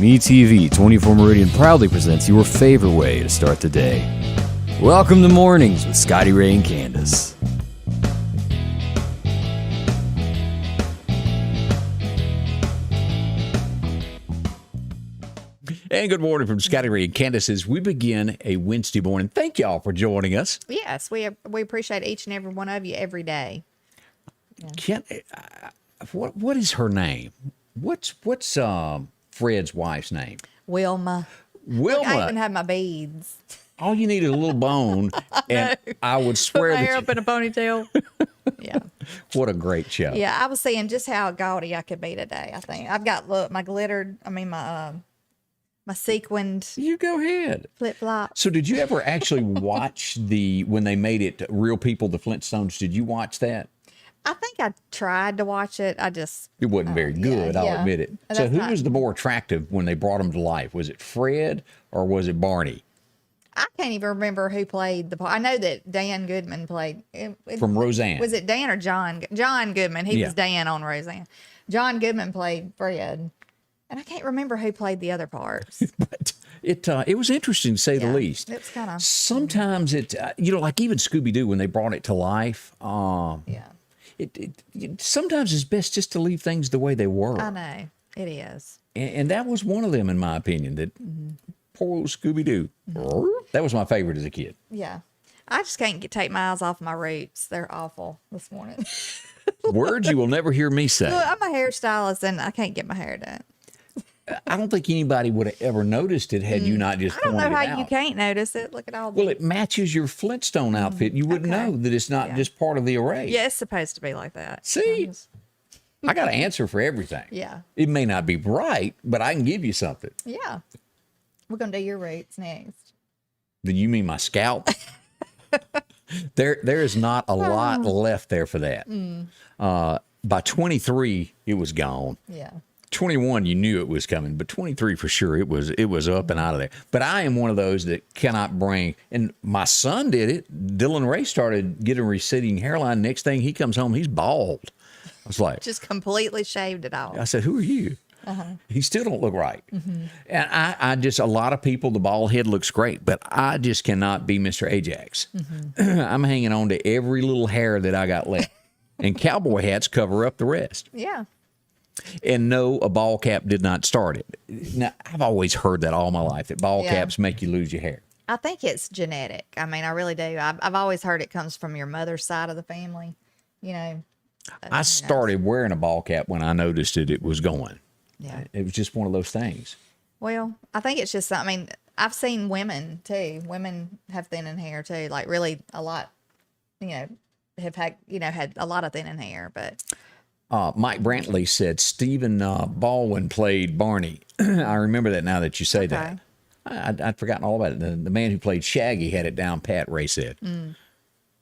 MeTV 24 Meridian proudly presents your favorite way to start the day. Welcome to Mornings with Scotty Ray and Candace. And good morning from Scotty Ray and Candace as we begin a Wednesday morning. Thank y'all for joining us. Yes, we appreciate each and every one of you every day. Yeah. What is her name? What's Fred's wife's name? Wilma. Wilma. Look, I even have my beads. All you need is a little bone, and I would swear Put my that hair up in a ponytail. Yeah. What a great show. Yeah, I was seeing just how gaudy I could be today. I think I've got my glittered. My sequined. You go ahead. Flip flop. So, did you ever actually watch when they made it Real People, the Flintstones? Did you watch that? I think I tried to watch it. It wasn't very good, I'll admit it. So who was the more attractive when they brought him to life? Was it Fred or was it Barney? I can't even remember who played the part. I know that Dan Goodman played. From Roseanne. Was it Dan or John? John Goodman. He was Dan on Roseanne. John Goodman played Fred. And I can't remember who played the other parts. But it was interesting, to say the least. It was kind of. Sometimes like even Scooby-Doo, when they brought it to life. Sometimes it's best just to leave things the way they were. I know. It is. And that was one of them, in my opinion, that poor old Scooby-Doo. That was my favorite as a kid. Yeah. I just can't take my eyes off my roots. They're awful this morning. Words you will never hear me say. Look, I'm a hairstylist, and I can't get my hair done. I don't think anybody would have ever noticed it had you not just pointed it out. I don't know how you can't notice it. Look at all the... Well, it matches your Flintstone outfit. You wouldn't know that it's not just part of the array. Yeah, it's supposed to be like that. See? I got an answer for everything. Yeah. It may not be right, but I can give you something. Yeah. We're going to do your roots next. Do you mean my scalp? There is not a lot left there for that. By 23, it was gone. Yeah. 21, you knew it was coming, but 23 for sure, it was up and out of there. But I am one of those that cannot bring, and my son did it. Dylan Ray started getting receding hairline. Next thing he comes home, he's bald. I was like, just completely shaved it off. I said, who are you? He still don't look right. And I just, a lot of people, the bald head looks great, but I just cannot be Mr. Ajax. I'm hanging on to every little hair that I got left. And cowboy hats cover up the rest. Yeah. And no, a ball cap did not start it. Now, I've always heard that all my life, that ball caps make you lose your hair. I think it's genetic. I mean, I really do. I've always heard it comes from your mother's side of the family. You know. I started wearing a ball cap when I noticed it was going. Yeah. It was just one of those things. Well, I think it's just, I mean, I've seen women too. Women have thinning hair too. Like really a lot, have had a lot of thinning hair, but. Mike Brantley said Stephen Baldwin played Barney. I remember that now that you say that. I'd forgotten all about it. The man who played Shaggy had it down pat, Ray said.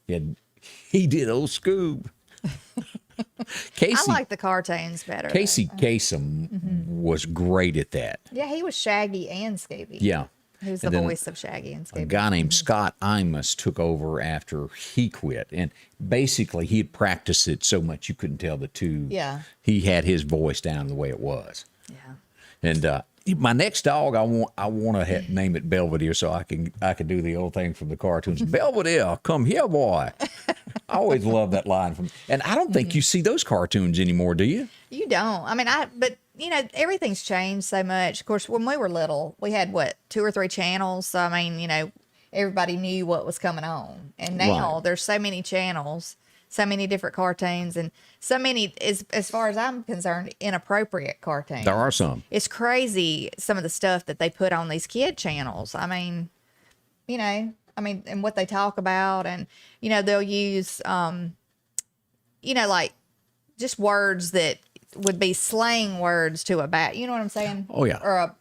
He did old Scoob. I like the cartoons better. Casey Kasem was great at that. Yeah, he was Shaggy and Scooby. Yeah. Who's the voice of Shaggy and Scooby? A guy named Scott Imus took over after he quit. And basically, he had practiced it so much you couldn't tell the two. Yeah. He had his voice down the way it was. Yeah. And my next dog, I want to name it Belvedere so I can do the old thing from the cartoons. Belvedere, come here, boy. I always love that line and I don't think you see those cartoons anymore, do you? You don't. I mean, but everything's changed so much. Of course, when we were little, we had 2 or 3 channels. So I mean, everybody knew what was coming on. And now there's so many channels, so many different cartoons, and so many, as far as I'm concerned, inappropriate cartoons. There are some. It's crazy, some of the stuff that they put on these kid channels. I mean, and what they talk about, and, they'll use, like just words that would be slang words to a bad, you know what I'm saying? Oh, yeah. Or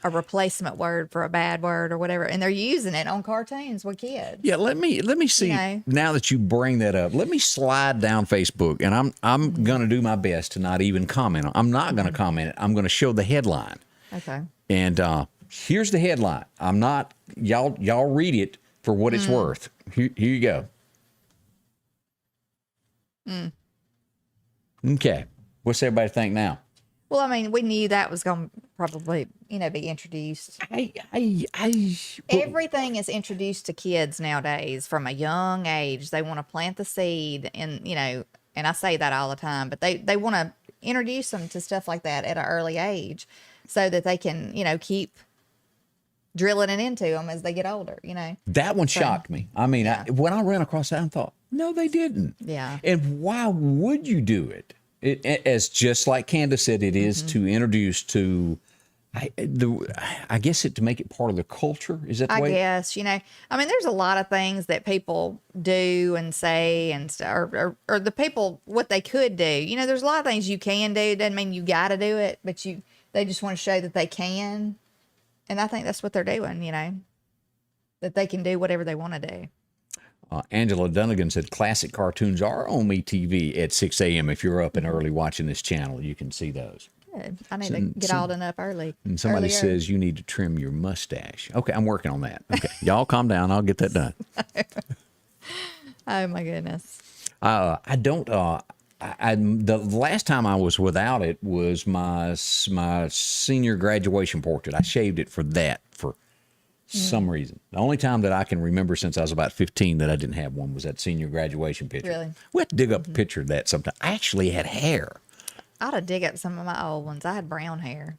a replacement word for a bad word or whatever. And they're using it on cartoons with kids. Yeah, let me see. Now that you bring that up, let me slide down Facebook, and I'm going to do my best to not even comment. I'm not going to comment. I'm going to show the headline. Okay. And here's the headline. I'm not, y'all read it for what it's worth. Here you go. Okay. What's everybody think now? Well, I mean, we knew that was going to probably, be introduced. Everything is introduced to kids nowadays from a young age. They want to plant the seed, and and I say that all the time, but they want to introduce them to stuff like that at an early age, so that they can keep drilling it into them as they get older. That one shocked me. I mean, Yeah. when I ran across that, I thought, no, they didn't. Yeah. And why would you do it? As just like Candace said, it is to introduce to, I guess to make it part of the culture. Is that the way? I guess, I mean, there's a lot of things that people do and say and stuff, or the people, what they could do. There's a lot of things you can do. Doesn't mean you got to do it, but they just want to show that they can. And I think that's what they're doing, that they can do whatever they want to do. Angela Dunnigan said classic cartoons are on MeTV at 6 a.m. If you're up and early watching this channel, you can see those. Good. I need to get all done up early. And somebody earlier. says you need to trim your mustache. Okay, I'm working on that. Okay, y'all calm down. I'll get that done. Oh, my goodness. I don't. The last time I was without it was my senior graduation portrait. I shaved it for that for some reason. The only time that I can remember since I was about 15 that I didn't have one was that senior graduation picture. Really? We have to dig up a picture of that sometime. I actually had hair. I ought to dig up some of my old ones. I had brown hair.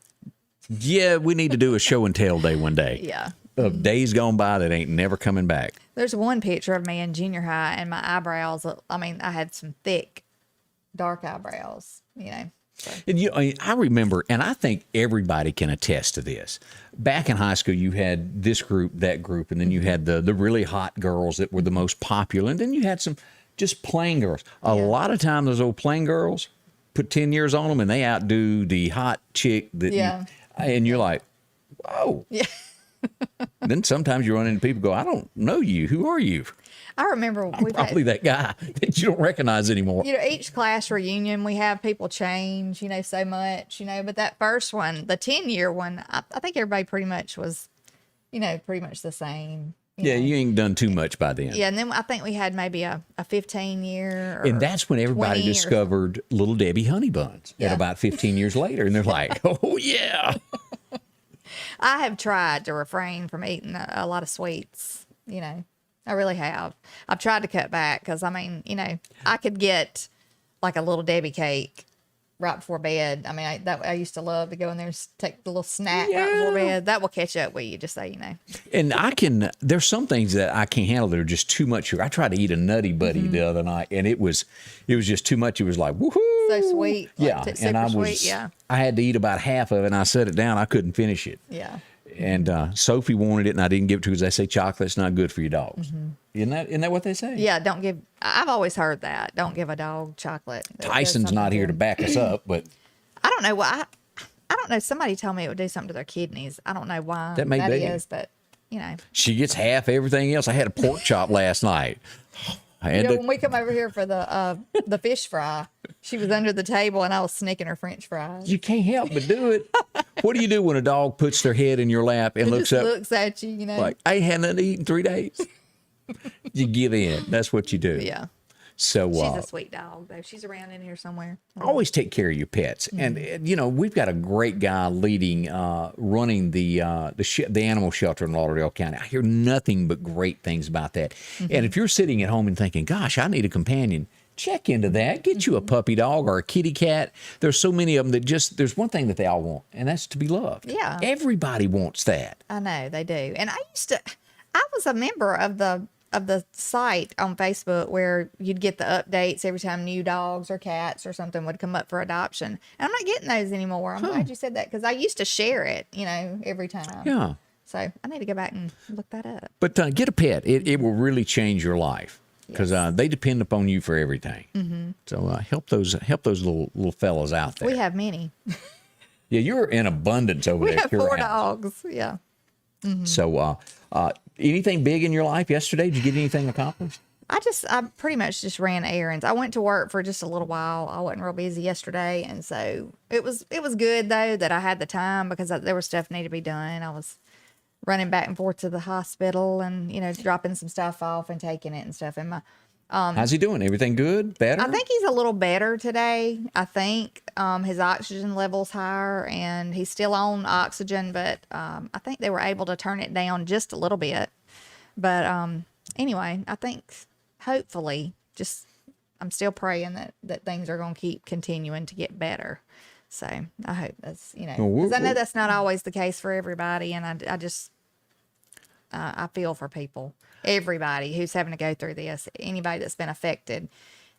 Yeah, we need to do a show and tell day one day. Yeah. Of days gone by that ain't never coming back. There's one picture of me in junior high, and my eyebrows, I had some thick, dark eyebrows, So. And I remember, and I think everybody can attest to this. Back in high school, you had this group, that group, and then you had the really hot girls that were the most popular, and then you had some just plain girls. A lot of times, those old plain girls put 10 years on them, and they outdo the hot chick that and you're like, whoa. Yeah. Then sometimes you run into people go, I don't know you. Who are you? I remember I'm probably that guy that you don't recognize anymore. Each class reunion, we have people change, so much, but that first one, the 10-year one, I think everybody pretty much was, pretty much the same. Yeah, you ain't done too much by then. Yeah, and then I think we had maybe a 15-year. And that's when everybody discovered Little Debbie honey buns at about 15 years later. And they're like, oh, yeah. I have tried to refrain from eating a lot of sweets, I really have. I've tried to cut back because, I could get like a Little Debbie cake right before bed. I used to love to go in there and take the little snack right before bed. That will catch up with you, just so you know. And there's some things that I can't handle that are just too much sugar. I tried to eat a Nutty Buddy the other night, and it was just too much. It was like, woohoo. So sweet. Yeah. And I had to eat about half of it, and I set it down. I couldn't finish it. Yeah. And Sophie wanted it, and I didn't give it to her because they say chocolate's not good for your dogs. Isn't that what they say? Yeah, don't give. I've always heard that. Don't give a dog chocolate. Tyson's not here to back us up, but I don't know why. I don't know. Somebody told me it would do something to their kidneys. I don't know why that may be. is, but she gets half everything else. I had a pork chop last night. When we come over here for the fish fry, she was under the table and I was sneaking her French fries. You can't help but do it. What do you do when a dog puts their head in your lap and looks at you, like, I ain't had nothing to eat in 3 days? You give in. That's what you do. Yeah. So she's a sweet dog, though. She's around in here somewhere. Always take care of your pets, and we've got a great guy running the animal shelter in Lauderdale County. I hear nothing but great things about that. And if you're sitting at home and thinking, "Gosh, I need a companion," check into that. Get you a puppy dog or a kitty cat. There's so many of them that there's one thing that they all want, and that's to be loved. Yeah, everybody wants that. I know they do, and I was a member of the site on Facebook where you'd get the updates every time new dogs or cats or something would come up for adoption. And I'm not getting those anymore. I'm glad you said that because I used to share it, every time. Yeah. So I need to go back and look that up. But get a pet. It will really change your life because they depend upon you for everything. Mm-hmm. So help those little fellas out there. We have many. Yeah, you're in abundance over there. We have 4 dogs. Yeah. Mm-hmm. So, anything big in your life yesterday? Did you get anything accomplished? I pretty much just ran errands. I went to work for just a little while. I wasn't real busy yesterday, and so it was good though that I had the time because there was stuff needed to be done. I was running back and forth to the hospital and dropping some stuff off and taking it and stuff. And How's he doing? Everything good? Better? I think he's a little better today. I think his oxygen level's higher, and he's still on oxygen, but I think they were able to turn it down just a little bit. But anyway, I think hopefully, I'm still praying that things are going to keep continuing to get better. So I hope that's, because I know that's not always the case for everybody, and I feel for people, everybody who's having to go through this, anybody that's been affected,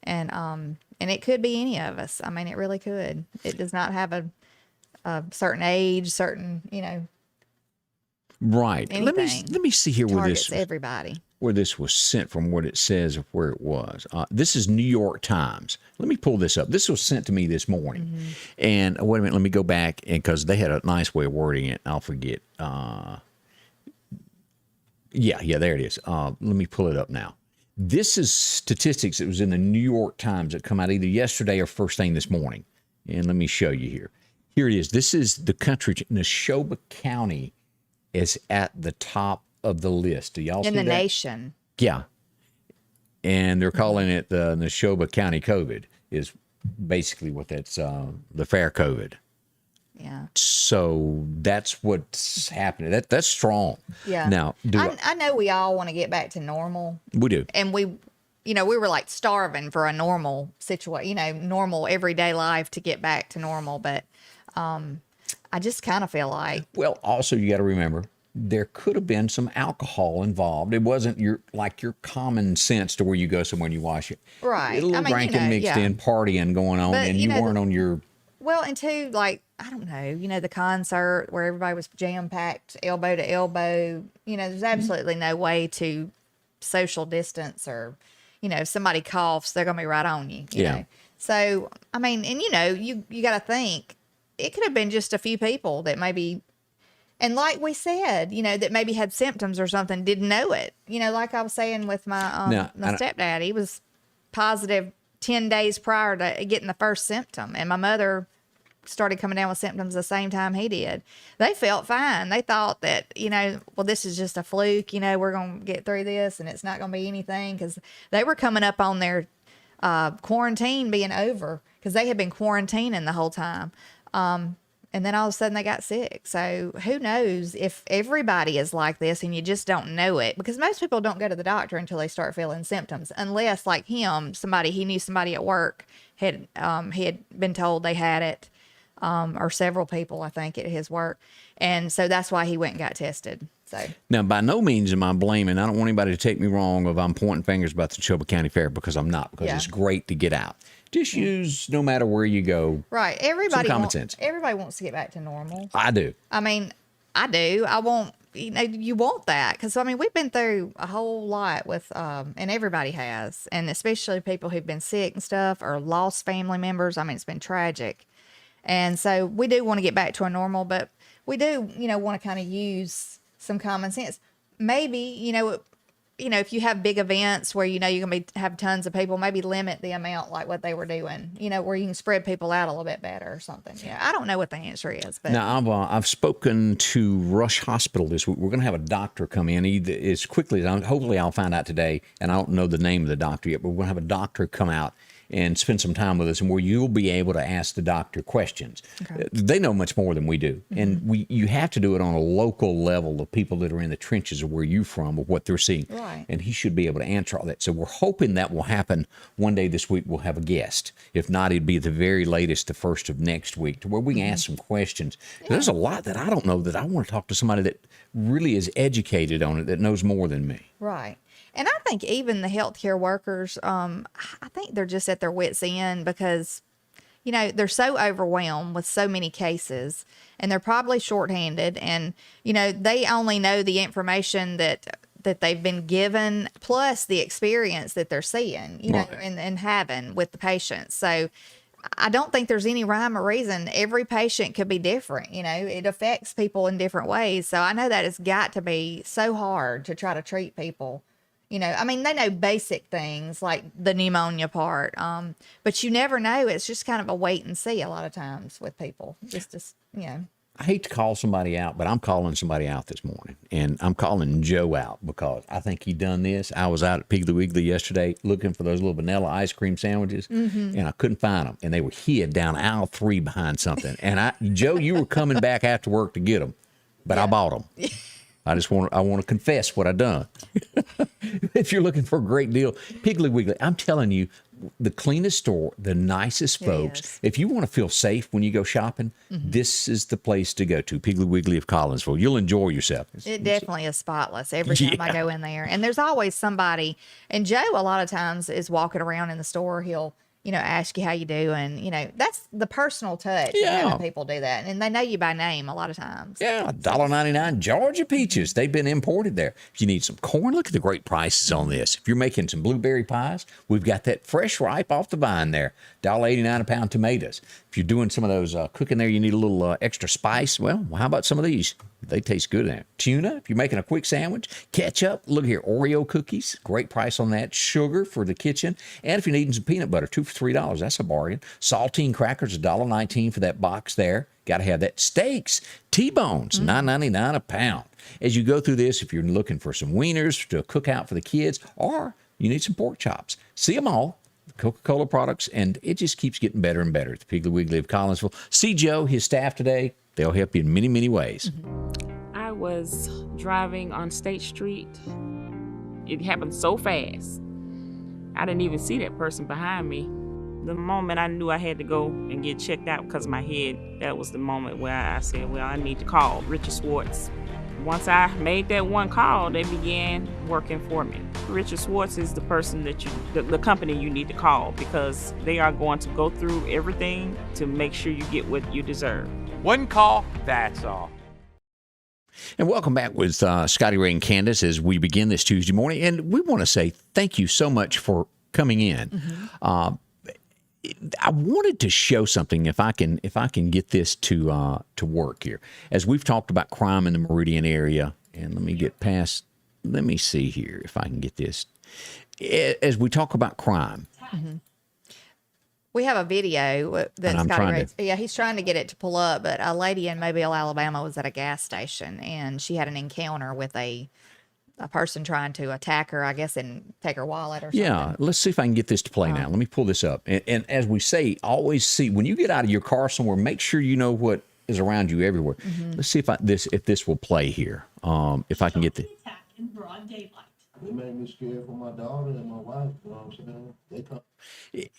and it could be any of us. I mean, it really could. It does not have a certain age, certain, right. anything. Let me see here where everybody. Where this was sent from, what it says of where it was. This is New York Times. Let me pull this up. This was sent to me this morning. Mm-hmm. And wait a minute, let me go back, and because they had a nice way of wording it. I'll forget. Yeah, there it is. Let me pull it up now. This is statistics that was in the New York Times that come out either yesterday or first thing this morning. And let me show you here. Here it is. This is the country. Neshoba County is at the top of the list. Do y'all see that? In the nation. Yeah. And they're calling it the Neshoba County COVID is basically what that's, the fair COVID. Yeah. So that's what's happening. That's strong. Yeah. Now, I know we all want to get back to normal. We do. And we were like starving for a normal situation, normal everyday life to get back to normal. But I just kind of feel like. Well, also, you got to remember, there could have been some alcohol involved. It wasn't your common sense to where you go somewhere and you wash it. Right. A little drinking mixed in, partying going on, but, and you weren't on your. Well, and two, like, I don't know, the concert where everybody was jam-packed, elbow to elbow, there's absolutely no way to social distance or, if somebody coughs, they're going to be right on you, you know. So, I mean, and, you got to think, it could have been just a few people that maybe, and like we said, that maybe had symptoms or something, didn't know it. Like I was saying with my stepdad, he was positive 10 days prior to getting the first symptom. And my mother started coming down with symptoms the same time he did. They felt fine. They thought that, well, this is just a fluke. We're going to get through this and it's not going to be anything, because they were coming up on their quarantine being over, because they had been quarantining the whole time. And then all of a sudden they got sick. So who knows if everybody is like this and you just don't know it, because most people don't go to the doctor until they start feeling symptoms, unless like him, he knew somebody at work he had been told they had it, or several people, I think, at his work. And so that's why he went and got tested. So now, by no means am I blaming. I don't want anybody to take me wrong if I'm pointing fingers about the Neshoba County Fair, because I'm not, because it's great to get out. Just use, no matter where you go. Right. Some common sense. Everybody wants to get back to normal. I do. I mean, I do. I want, you want that. Because, I mean, we've been through a whole lot with, and everybody has. And especially people who've been sick and stuff or lost family members. I mean, it's been tragic. And so we do want to get back to a normal, but we do, want to kind of use some common sense. Maybe, if you have big events where you're going to have tons of people, maybe limit the amount like what they were doing, where you can spread people out a little bit better or something. Yeah, I don't know what the answer is. But now, I've spoken to Rush Hospital this week. We're going to have a doctor come in as quickly as hopefully I'll find out today, and I don't know the name of the doctor yet, but we're going to have a doctor come out and spend some time with us, and where you'll be able to ask the doctor questions. Okay. They know much more than we do. Mm-hmm. And you have to do it on a local level, the people that are in the trenches of where you're from, of what they're seeing. Right. And he should be able to answer all that. So we're hoping that will happen one day this week. We'll have a guest. If not, it'd be the very latest, the first of next week, to where we can ask some questions. Yeah. There's a lot that I don't know that I want to talk to somebody that really is educated on it, that knows more than me. Right. And I think even the healthcare workers, I think they're just at their wits' end, because, they're so overwhelmed with so many cases, and they're probably shorthanded, and, they only know the information that they've been given, plus the experience that they're seeing, right, and having with the patients. So I don't think there's any rhyme or reason. Every patient could be different. It affects people in different ways. So I know that it's got to be so hard to try to treat people. I mean, they know basic things like the pneumonia part, but you never know. It's just kind of a wait and see a lot of times with people. I hate to call somebody out, but I'm calling somebody out this morning, and I'm calling Joe out because I think he done this. I was out at Piggly Wiggly yesterday looking for those little vanilla ice cream sandwiches, and I couldn't find them, and they were hid down aisle 3 behind something. And Joe, you were coming back after work to get them, but I bought them. I want to confess what I done. If you're looking for a great deal, Piggly Wiggly, I'm telling you, the cleanest store, the nicest folks. Yes. If you want to feel safe when you go shopping, this is the place to go to, Piggly Wiggly of Collinsville. You'll enjoy yourself. It definitely is spotless every time I go in there. And there's always somebody, and Joe a lot of times is walking around in the store. He'll, ask you how you doing. That's the personal touch. Yeah. Having people do that. And they know you by name a lot of times. Yeah, $1.99 Georgia peaches. They've been imported there. If you need some corn, look at the great prices on this. If you're making some blueberry pies, we've got that fresh ripe off the vine there. $1.89 a pound tomatoes. If you're doing some of those cooking there, you need a little extra spice. Well, how about some of these? They taste good there. Tuna, if you're making a quick sandwich. Ketchup, look here, Oreo cookies. Great price on that. Sugar for the kitchen. And if you're needing some peanut butter, 2 for $3. That's a bargain. Saltine crackers, $1.19 for that box there. Got to have that. Steaks, T-bones, $9.99 a pound. As you go through this, if you're looking for some wieners to cook out for the kids, or you need some pork chops, see them all. Coca-Cola products, and it just keeps getting better and better at the Piggly Wiggly of Collinsville. See Joe, his staff today. They'll help you in many, many ways. I was driving on State Street. It happened so fast. I didn't even see that person behind me. The moment I knew I had to go and get checked out because of my head, that was the moment where I said, well, I need to call Richard Swartz. Once I made that one call, they began working for me. Richard Swartz is the person that the company you need to call, because they are going to go through everything to make sure you get what you deserve. One call, that's all. And welcome back with Scotty Ray and Candace as we begin this Tuesday morning. And we want to say thank you so much for coming in. I wanted to show something, if I can get this to work here. As we've talked about crime in the Meridian area, and let me see here if I can get this. As we talk about crime. We have a video that Scotty Ray, he's trying to get it to pull up, but a lady in Mobile, Alabama was at a gas station, and she had an encounter with a person trying to attack her, I guess, and take her wallet or something. Yeah, let's see if I can get this to play now. Let me pull this up. And as we say, always see, when you get out of your car somewhere, make sure you know what is around you everywhere. Let's see if this will play here. If I can get the attack in broad daylight. It made me scared for my daughter and my wife. You know what I'm saying? They come.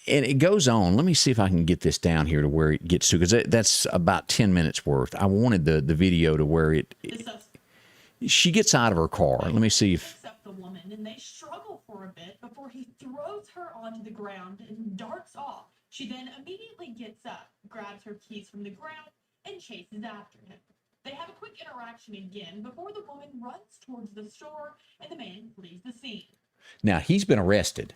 And it goes on. Let me see if I can get this down here to where it gets to, because that's about 10 minutes worth. I wanted the video to where she gets out of her car. Let me see if. Except the woman, and they struggle for a bit before he throws her onto the ground and darts off. She then immediately gets up, grabs her keys from the ground, and chases after him. They have a quick interaction again before the woman runs towards the store and the man flees the scene. Now, he's been arrested,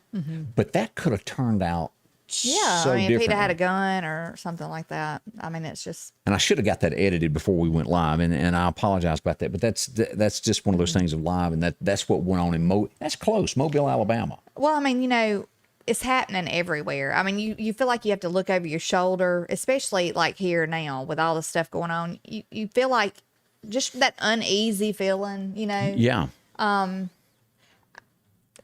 but that could have turned out so I mean, if he'd differently. had a gun or something like that, I mean, it's just. And I should have got that edited before we went live, and I apologize about that. But that's just one of those things of live, and that's what went on in that's close, Mobile, Alabama. Well, I mean, it's happening everywhere. I mean, you feel like you have to look over your shoulder, especially like here now with all the stuff going on. You feel like just that uneasy feeling, Yeah.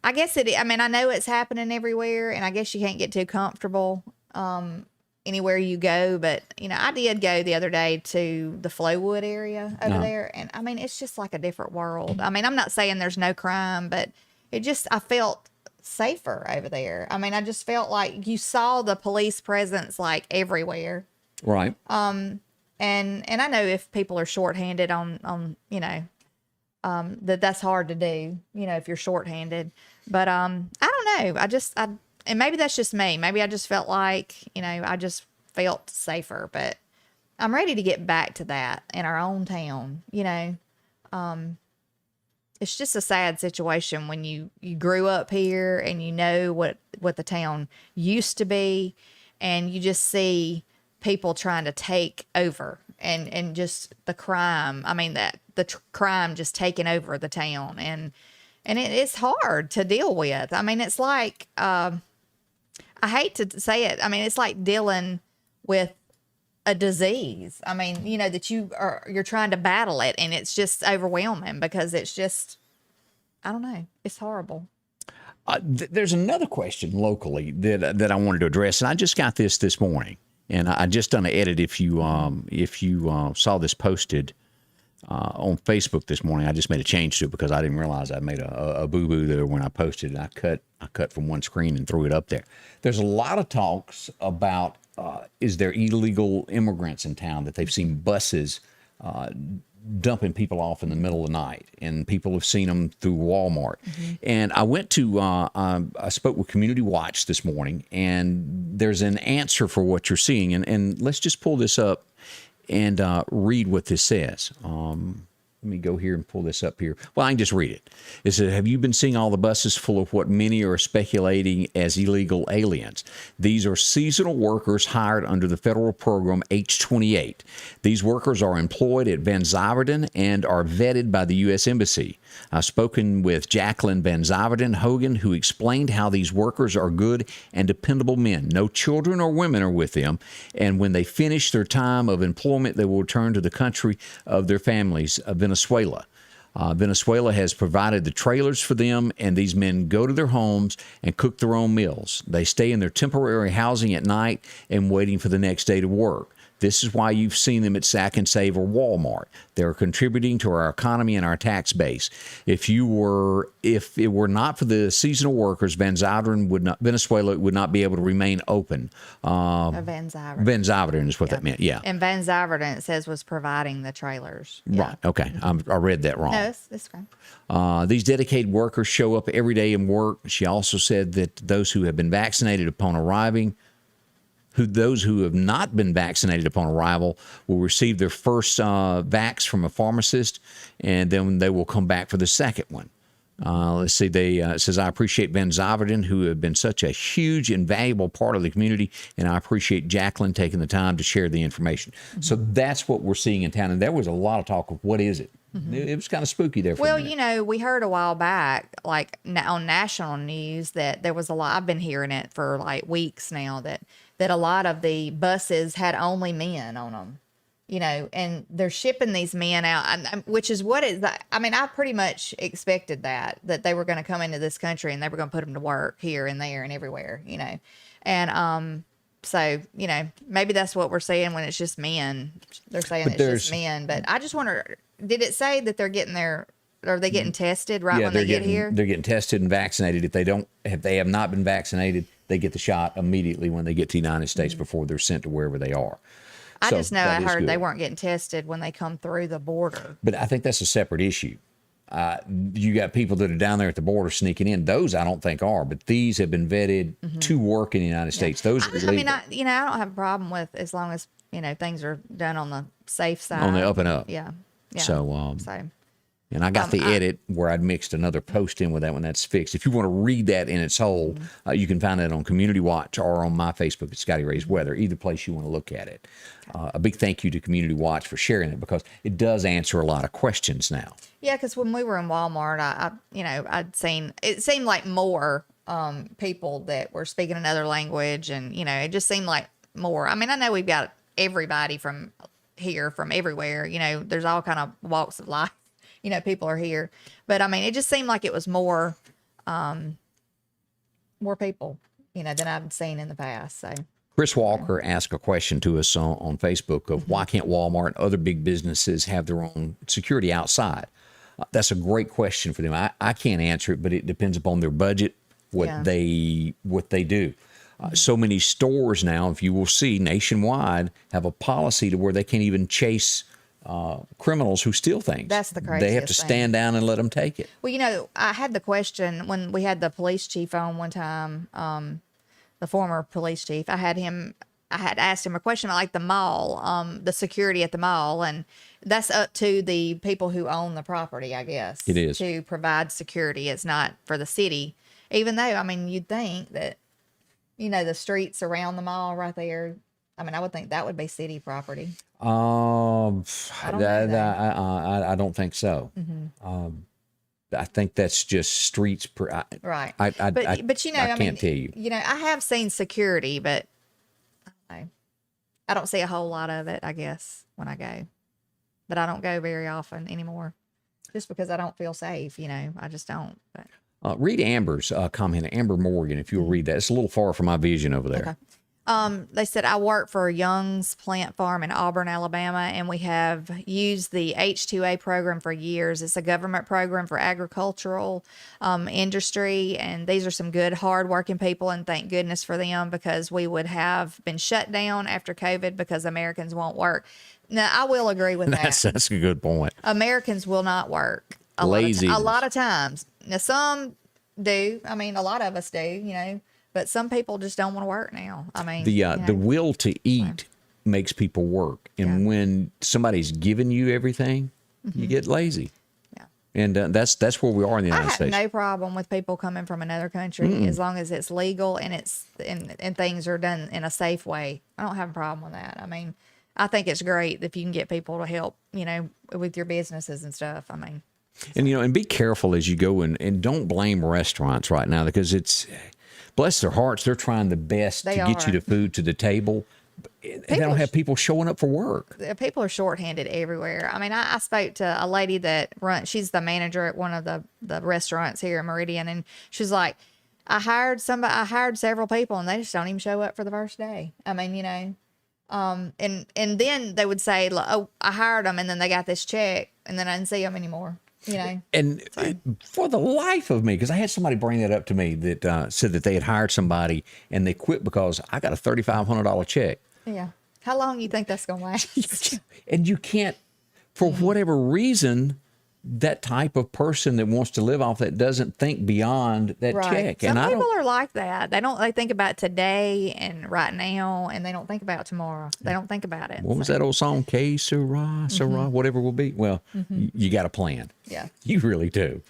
I guess I mean, I know it's happening everywhere, and I guess you can't get too comfortable anywhere you go. But, I did go the other day to the Flowwood area over there. And, I mean, it's just like a different world. I mean, I'm not saying there's no crime, but I felt safer over there. I mean, I just felt like you saw the police presence like everywhere. Right. And I know if people are shorthanded on that's hard to do, if you're shorthanded. But I don't know. And maybe that's just me. Maybe I just felt like, I just felt safer. But I'm ready to get back to that in our own town. It's just a sad situation when you grew up here and you know what the town used to be, and you just see people trying to take over and just the crime. I mean, crime just taking over the town, and it's hard to deal with. I mean, it's like, I hate to say it. I mean, it's like dealing with a disease. I mean, you know, that you're trying to battle it, and it's just overwhelming because it's just, I don't know, it's horrible. There's another question locally that I wanted to address, and I just got this morning, and I just done an edit. If you saw this posted on Facebook this morning, I just made a change to it because I didn't realize I made a boo boo there when I posted it. I cut from one screen and threw it up there. There's a lot of talks about is there illegal immigrants in town, that they've seen buses dumping people off in the middle of the night, and people have seen them through Walmart. And I went to, I spoke with Community Watch this morning, and there's an answer for what you're seeing. And let's just pull this up and read what this says. Let me go here and pull this up here. Well, I can just read it. It says, have you been seeing all the buses full of what many are speculating as illegal aliens? These are seasonal workers hired under the federal program H-28. These workers are employed at Van Zyverden and are vetted by the U.S. Embassy. I've spoken with Jacqueline Van Zyverden Hogan, who explained how these workers are good and dependable men. No children or women are with them, and when they finish their time of employment, they will return to the country of their families, Venezuela. Venezuela has provided the trailers for them, and these men go to their homes and cook their own meals. They stay in their temporary housing at night and waiting for the next day to work. This is why you've seen them at Sack and Save or Walmart. They're contributing to our economy and our tax base. If it were not for the seasonal workers, Venezuela would not be able to remain open. Van Zyverden. Van Zyverden is what that meant. Yeah. And Van Zyverden, it says, was providing the trailers. Yeah. Right. Okay. I read that wrong. No, it's great. These dedicated workers show up every day and work. She also said that those who have been vaccinated upon arriving, those who have not been vaccinated upon arrival will receive their first vax from a pharmacist, and then they will come back for the second one. Let's see. It says, I appreciate Van Zyverden, who have been such a huge and valuable part of the community, and I appreciate Jacqueline taking the time to share the information. So that's what we're seeing in town, and there was a lot of talk of what is it. It was kind of spooky there for a minute. You know, we heard a while back, like on national news, that there was a lot. I've been hearing it for like weeks now, that a lot of the buses had only men on them, you know, and they're shipping these men out, which is what is that? I mean, I pretty much expected that they were going to come into this country and they were going to put them to work here and there and everywhere, you know, and so, you know, maybe that's what we're seeing when it's just men. They're saying it's just men, but I just wonder, did it say that they're getting are they getting tested when they get here? They're getting tested and vaccinated. If they have not been vaccinated, they get the shot immediately when they get to the United States before they're sent to wherever they are. I just know I heard they weren't getting tested when they come through the border. But I think that's a separate issue. You got people that are down there at the border sneaking in. Those I don't think are, but these have been vetted to work in the United States. Those are illegal. I mean, I don't have a problem with, as long as, you know, things are done on the safe side. On the up and up. Yeah. So, and I got the edit where I'd mixed another post in with that when that's fixed. If you want to read that in its whole, you can find that on Community Watch or on my Facebook at Scotty Ray's Weather, either place you want to look at it. A big thank you to Community Watch for sharing it, because it does answer a lot of questions now. Yeah, because when we were in Walmart, I'd seen, it seemed like more people that were speaking another language, and, you know, it just seemed like more. I mean, I know we've got everybody from here, from everywhere, you know, there's all kind of walks of life. You know, people are here, but I mean, it just seemed like it was more people, you know, than I've seen in the past. So Chris Walker asked a question to us on Facebook of why can't Walmart and other big businesses have their own security outside? That's a great question for them. I can't answer it, but it depends upon their budget, what they do. So many stores now, if you will see nationwide, have a policy to where they can't even chase criminals who steal things. That's the craziest They have to stand down and let them take it. Well, you know, I had the question when we had the police chief on one time, the former police chief. I had asked him a question about like the mall, the security at the mall, and that's up to the people who own the property, I guess. It is. To provide security. It's not for the city, even though, I mean, you'd think that, you know, the streets around the mall right there, I mean, I would think that would be city property. I don't think so. I think that's just streets. Right. But you know, I can't tell you. You know, I have seen security, but I I don't see a whole lot of it, I guess, when I go. But I don't go very often anymore just because I don't feel safe, I just don't. But. Read Amber's comment, Amber Morgan, if you'll read that. It's a little far from my vision over there. Okay. They said, I work for Young's Plant Farm in Auburn, Alabama, and we have used the H2A program for years. It's a government program for agricultural industry, and these are some good, hardworking people, and thank goodness for them, because we would have been shut down after COVID because Americans won't work. Now, I will agree with that. That's a good point. Americans will not work. A lot of times. Now, some do. I mean, a lot of us do, but some people just don't want to work now. I mean, the will to eat makes people work. And when somebody's giving you everything, you get lazy. Yeah. And that's where we are in the United States. I have no problem with people coming from another country as long as it's legal and and things are done in a safe way. I don't have a problem with that. I mean, I think it's great if you can get people to help, with your businesses and stuff. I mean, and be careful as you go and don't blame restaurants right now, because it's, bless their hearts, they're trying the best to get you the food to the table. They don't have people showing up for work. People are shorthanded everywhere. I mean, I spoke to a lady that she's the manager at one of the restaurants here in Meridian, and she's like, I hired several people, and they just don't even show up for the first day. I mean, and then they would say, oh, I hired them, and then they got this check, and then I didn't see them anymore. And for the life of me, because I had somebody bring that up to me that said that they had hired somebody and they quit because I got a $3,500 check. Yeah. How long you think that's going to last? And you can't, for whatever reason, that type of person that wants to live off that doesn't think beyond that check. Some people are like that. They think about today and right now, and they don't think about tomorrow. They don't think about it. What was that old song? Que sera, whatever will be. Well, you got a plan. Yeah. You really do.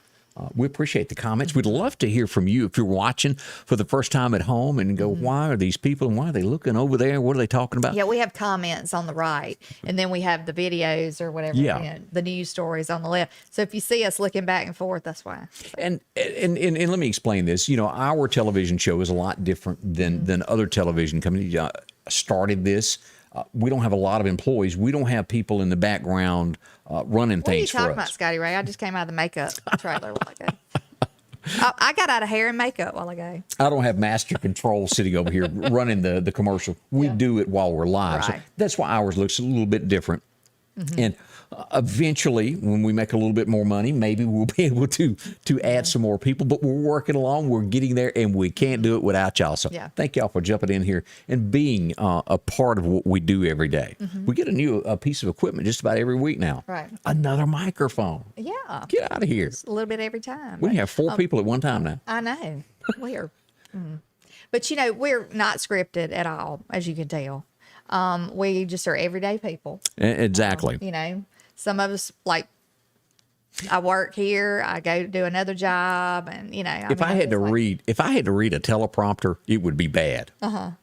We appreciate the comments. We'd love to hear from you if you're watching for the first time at home and go, why are these people and why are they looking over there? What are they talking about? Yeah, we have comments on the right, and then we have the videos or whatever, the news stories on the left. So if you see us looking back and forth, that's why. And let me explain this. Our television show is a lot different than other television companies. Started this. We don't have a lot of employees. We don't have people in the background running things for us. What are you talking about, Scotty Ray? I just came out of the makeup trailer a while ago. I got out of hair and makeup while ago. I don't have master control sitting over here running the commercial. We do it while we're live. Right. So that's why ours looks a little bit different. And eventually, when we make a little bit more money, maybe we'll be able to add some more people. But we're working along. We're getting there, and we can't do it without y'all. So thank y'all for jumping in here and being a part of what we do every day. We get a new piece of equipment just about every week now. Right. Another microphone. Yeah. Get out of here. Just a little bit every time. We have 4 people at one time now. I know. We're. But, we're not scripted at all, as you can tell. We just are everyday people. Exactly. Some of us, like, I work here, I go do another job, and if I had to read a teleprompter, it would be bad.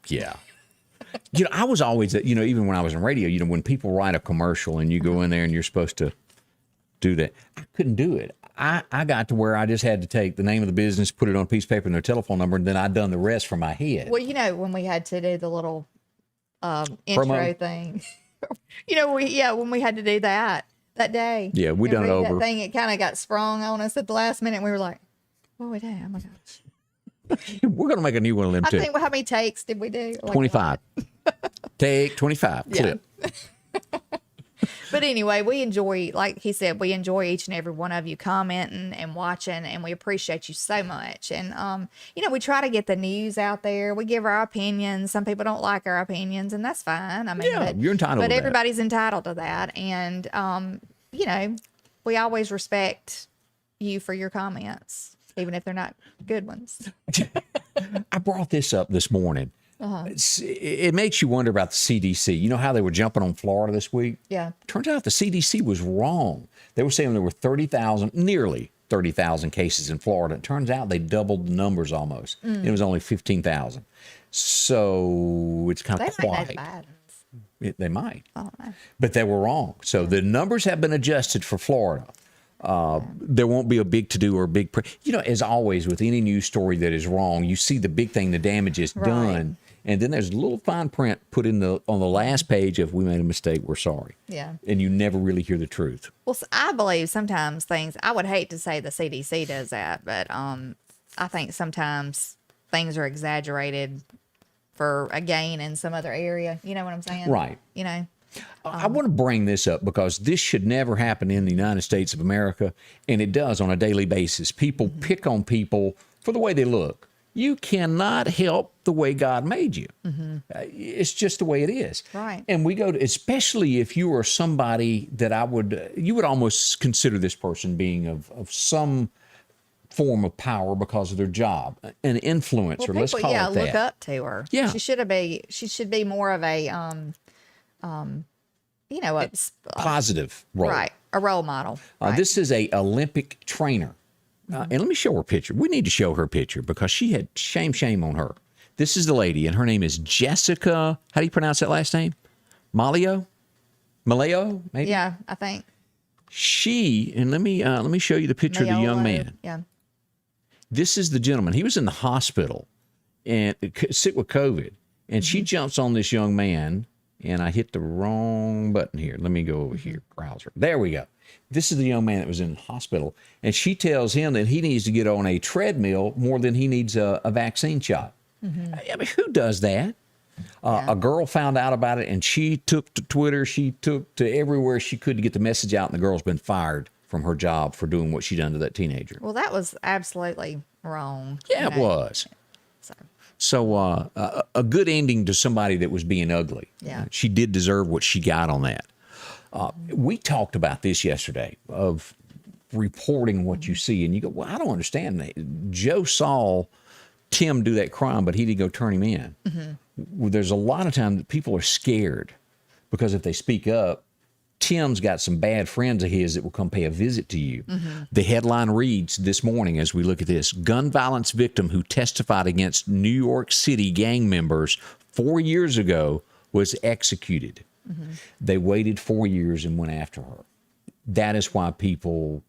Yeah. I was always, even when I was in radio, when people write a commercial and you go in there and you're supposed to do that, I couldn't do it. I got to where I just had to take the name of the business, put it on a piece of paper and their telephone number, and then I'd done the rest from my head. Well, when we had to do the little intro promo thing. When we had to do that day. Yeah, we done it over. That thing, it kind of got sprung on us at the last minute. And we were like, "What we do? Oh my gosh!" We're gonna make a new one of them too. I think. How many takes did we do? 25. Take 25. Clip. But anyway, we enjoy, like he said, we enjoy each and every one of you commenting and watching, and we appreciate you so much. And, we try to get the news out there. We give our opinions. Some people don't like our opinions, and that's fine. I mean, you're entitled to that. But everybody's entitled to that. And, we always respect you for your comments, even if they're not good ones. I brought this up this morning. It makes you wonder about the CDC. You know how they were jumping on Florida this week? Yeah. Turns out the CDC was wrong. They were saying there were nearly 30,000 cases in Florida. It turns out they doubled the numbers almost. It was only 15,000. So it's kind of quiet. They might. Oh, no. But they were wrong. So the numbers have been adjusted for Florida. There won't be a big to-do or a big... as always, with any news story that is wrong, you see the big thing, the damage is done, And then there's a little fine print put in on the last page of, we made a mistake, we're sorry. Yeah. And you never really hear the truth. Well, I believe sometimes I would hate to say the CDC does that, but I think sometimes things are exaggerated for a gain in some other area. You know what I'm saying? Right. You know? I want to bring this up because this should never happen in the United States of America, and it does on a daily basis. People pick on people for the way they look. You cannot help the way God made you. It's just the way it is. Right. And we go to, especially if you are somebody that you would almost consider this person being of some form of power because of their job, an influencer. Well, let's call it that. look up to her. Yeah. She should be more of a positive role. right, a role model. Right. This is a Olympic trainer. And let me show her picture. We need to show her picture because she had shame on her. This is the lady, and her name is Jessica. How do you pronounce that last name? Maiolo, maybe. Yeah, I think. And let me show you the picture of the young man. Yeah. This is the gentleman. He was in the hospital and sick with COVID, and she jumps on this young man. And I hit the wrong button here. Let me go over here. Browser. There we go. This is the young man that was in the hospital. And she tells him that he needs to get on a treadmill more than he needs a vaccine shot. I mean, who does that? A girl found out about it, and she took to Twitter. She took to everywhere she could to get the message out. And the girl's been fired from her job for doing what she done to that teenager. Well, that was absolutely wrong. Yeah, it was. So a good ending to somebody that was being ugly. Yeah. She did deserve what she got on that. We talked about this yesterday of reporting what you see. And you go, well, I don't understand that. Joe saw Tim do that crime, but he didn't go turn him in. Well, there's a lot of time that people are scared because if they speak up, Tim's got some bad friends of his that will come pay a visit to you. The headline reads this morning as we look at this: gun violence victim who testified against New York City gang members 4 years ago was executed. They waited 4 years and went after her. That is why people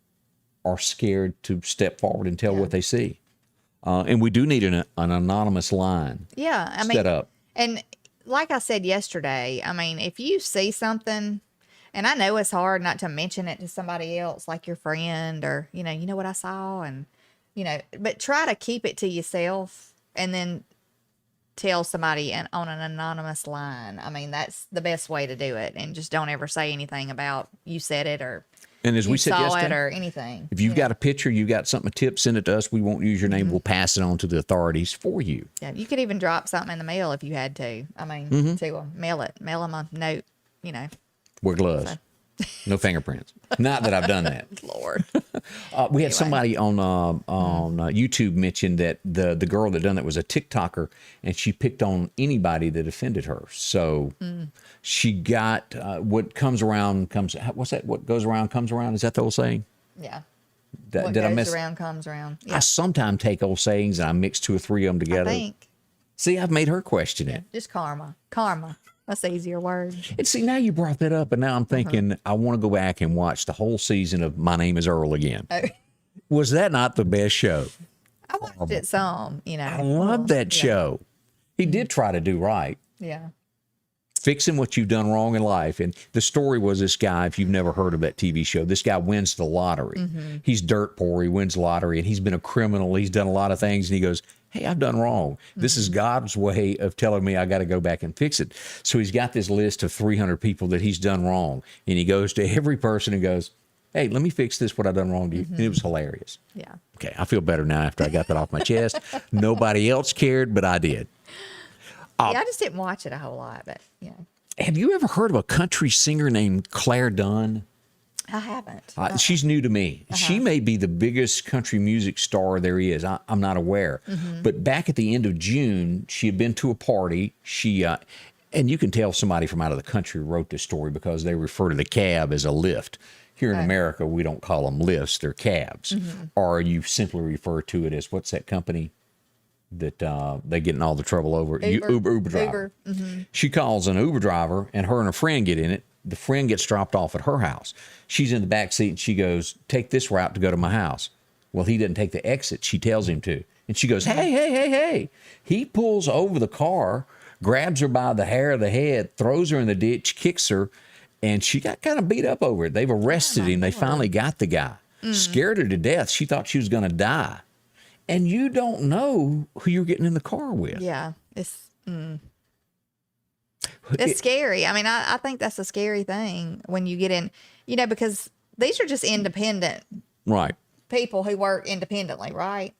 are scared to step forward and tell what they see. And we do need an anonymous line set up. And like I said yesterday, I mean, if you see something, and I know it's hard not to mention it to somebody else, like your friend, or, you know what I saw, and, but try to keep it to yourself and then tell somebody on an anonymous line. I mean, that's the best way to do it. And just don't ever say anything about you said it or and as you we said saw yesterday, it or anything. If you've got a picture, you've got something, a tip, send it to us. We won't use your name. We'll pass it on to the authorities for you. Yeah, you could even drop something in the mail if you had to. I mean, to them, mail them a note, Wear gloves. No fingerprints. Not that I've done that. Lord. We had somebody on YouTube mention that the girl that done that was a TikToker, and she picked on anybody that offended her. So she got what comes around comes. What's that? What goes around comes around. Is that the old saying? Yeah. What goes around comes around. Yeah. I sometimes take old sayings and I mix 2 or 3 of them together. I think. See, I've made her question it. Just karma. That's the easier word. And see, now you brought that up, and now I'm thinking I want to go back and watch the whole season of My Name is Earl again. Was that not the best show? I watched it some, I love that show. He did try to do right. Yeah. Fixing what you've done wrong in life. And the story was this guy, if you've never heard of that TV show, this guy wins the lottery. He's dirt poor. He wins the lottery, and he's been a criminal. He's done a lot of things, and he goes, hey, I've done wrong. This is God's way of telling me I got to go back and fix it. So he's got this list of 300 people that he's done wrong. And he goes to every person and goes, hey, let me fix this, what I've done wrong to you. And it was hilarious. Yeah. Okay, I feel better now after I got that off my chest. Nobody else cared, but I did. I just didn't watch it a whole lot, but, Have you ever heard of a country singer named Clare Dunn? I haven't. She's new to me. She may be the biggest country music star there is. I'm not aware. But back at the end of June, she had been to a party. She, and you can tell somebody from out of the country wrote this story because they refer to the cab as a lift. Here in America, we don't call them lifts, they're cabs. Or you simply refer to it as, what's that company that they get in all the trouble over? Uber driver. She calls an Uber driver, and her and her friend get in it. The friend gets dropped off at her house. She's in the back seat, and she goes, take this route to go to my house. Well, he didn't take the exit she tells him to. And she goes, hey. He pulls over the car, grabs her by the hair of the head, throws her in the ditch, kicks her, and she got kind of beat up over it. They've arrested him. They finally got the guy. Scared her to death. She thought she was going to die. And you don't know who you're getting in the car with. Yeah, it's scary. I mean, I think that's a scary thing when you get in, because these are just independent people who work independently, right?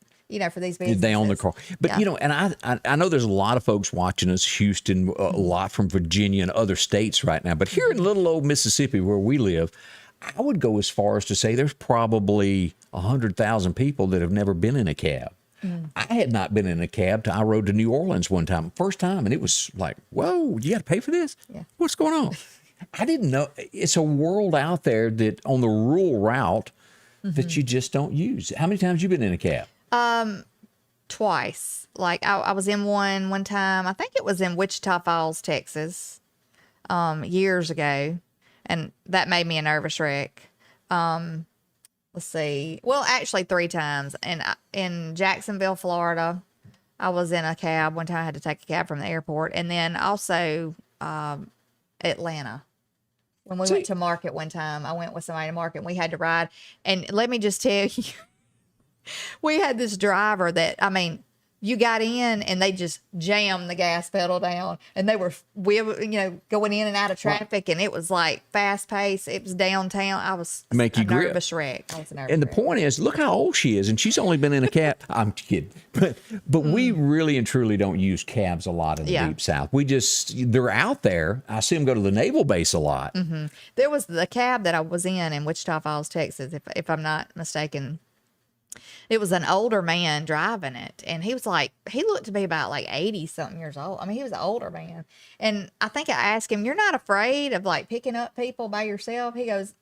For these businesses. They own the car. But, and I know there's a lot of folks watching us, Houston, a lot from Virginia and other states right now. But here in little old Mississippi where we live, I would go as far as to say there's probably 100,000 people that have never been in a cab. I had not been in a cab till I rode to New Orleans one time, first time, and it was like, whoa, you got to pay for this? Yeah. What's going on? I didn't know. It's a world out there that on the rural route that you just don't use. How many times have you been in a cab? Twice. Like I was in one time. I think it was in Wichita Falls, Texas, years ago, and that made me a nervous wreck. Let's see. Well, actually 3 times. And in Jacksonville, Florida, I was in a cab. One time I had to take a cab from the airport. And then also Atlanta. When we went to market one time, I went with somebody to market and we had to ride. And let me just tell you, we had this driver that, you got in and they just jammed the gas pedal down and they were, going in and out of traffic and it was like fast paced. It was downtown. I was a nervous wreck. And the point is, look how old she is and she's only been in a cab. I'm kidding. But we really and truly don't use cabs a lot in the Deep South. They're out there. I see them go to the naval base a lot. There was the cab that I was in Wichita Falls, Texas, if I'm not mistaken. It was an older man driving it, and he looked to be about like 80-something years old. He was an older man. And I think I asked him, you're not afraid of like picking up people by yourself? He goes,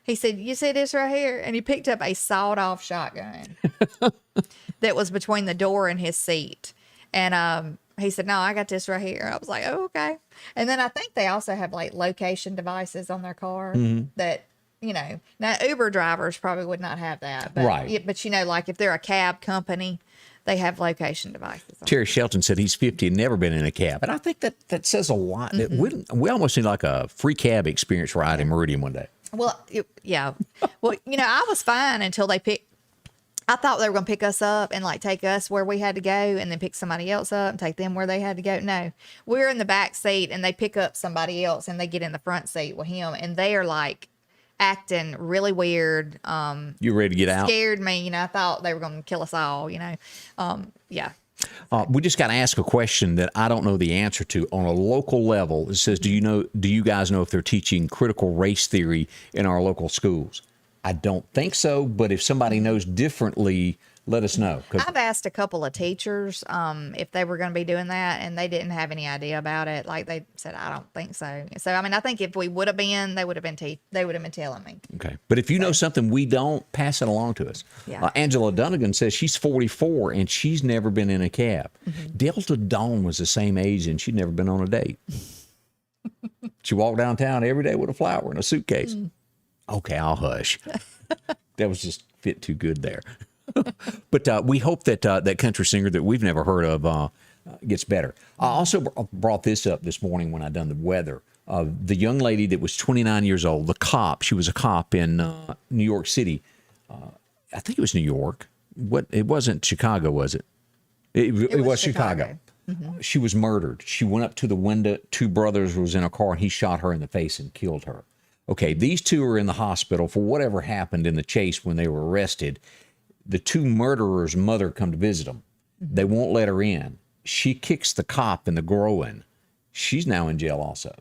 He said, you see this right here? And he picked up a sawed-off shotgun that was between the door and his seat. And he said, no, I got this right here. I was like, oh, okay. And then I think they also have like location devices on their car that, now Uber drivers probably would not have that. But, right. But, like if they're a cab company, they have location devices. Terry Shelton said he's 50 and never been in a cab. And I think that says a lot. We almost need like a free cab experience ride in Meridian one day. Well, yeah. Well, I was fine until I thought they were going to pick us up and like take us where we had to go and then pick somebody else up and take them where they had to go. No, we're in the back seat and they pick up somebody else and they get in the front seat with him and they are like acting really weird. You ready to get out? Scared me. I thought they were going to kill us all, Yeah. We just got to ask a question that I don't know the answer to on a local level. It says, do you guys know if they're teaching critical race theory in our local schools? I don't think so, but if somebody knows differently, let us know. I've asked a couple of teachers if they were going to be doing that, and they didn't have any idea about it. Like they said, I don't think so. So, I think if we would have been, they would have been telling me. Okay. But if you know something we don't, pass it along to us. Yeah. Angela Dunnigan says she's 44 and she's never been in a cab. Delta Dawn was the same age and she'd never been on a date. She walked downtown every day with a flower and a suitcase. Okay, I'll hush. That was just fit too good there. But we hope that that country singer that we've never heard of gets better. I also brought this up this morning when I done the weather. The young lady that was 29 years old, the cop, she was a cop in New York City. I think it was New York. It wasn't Chicago, was it? It was Chicago. She was murdered. She went up to the window. 2 brothers was in a car, and he shot her in the face and killed her. Okay, these 2 are in the hospital for whatever happened in the chase when they were arrested. The 2 murderers' mother come to visit them. They won't let her in. She kicks the cop in the groin. She's now in jail also.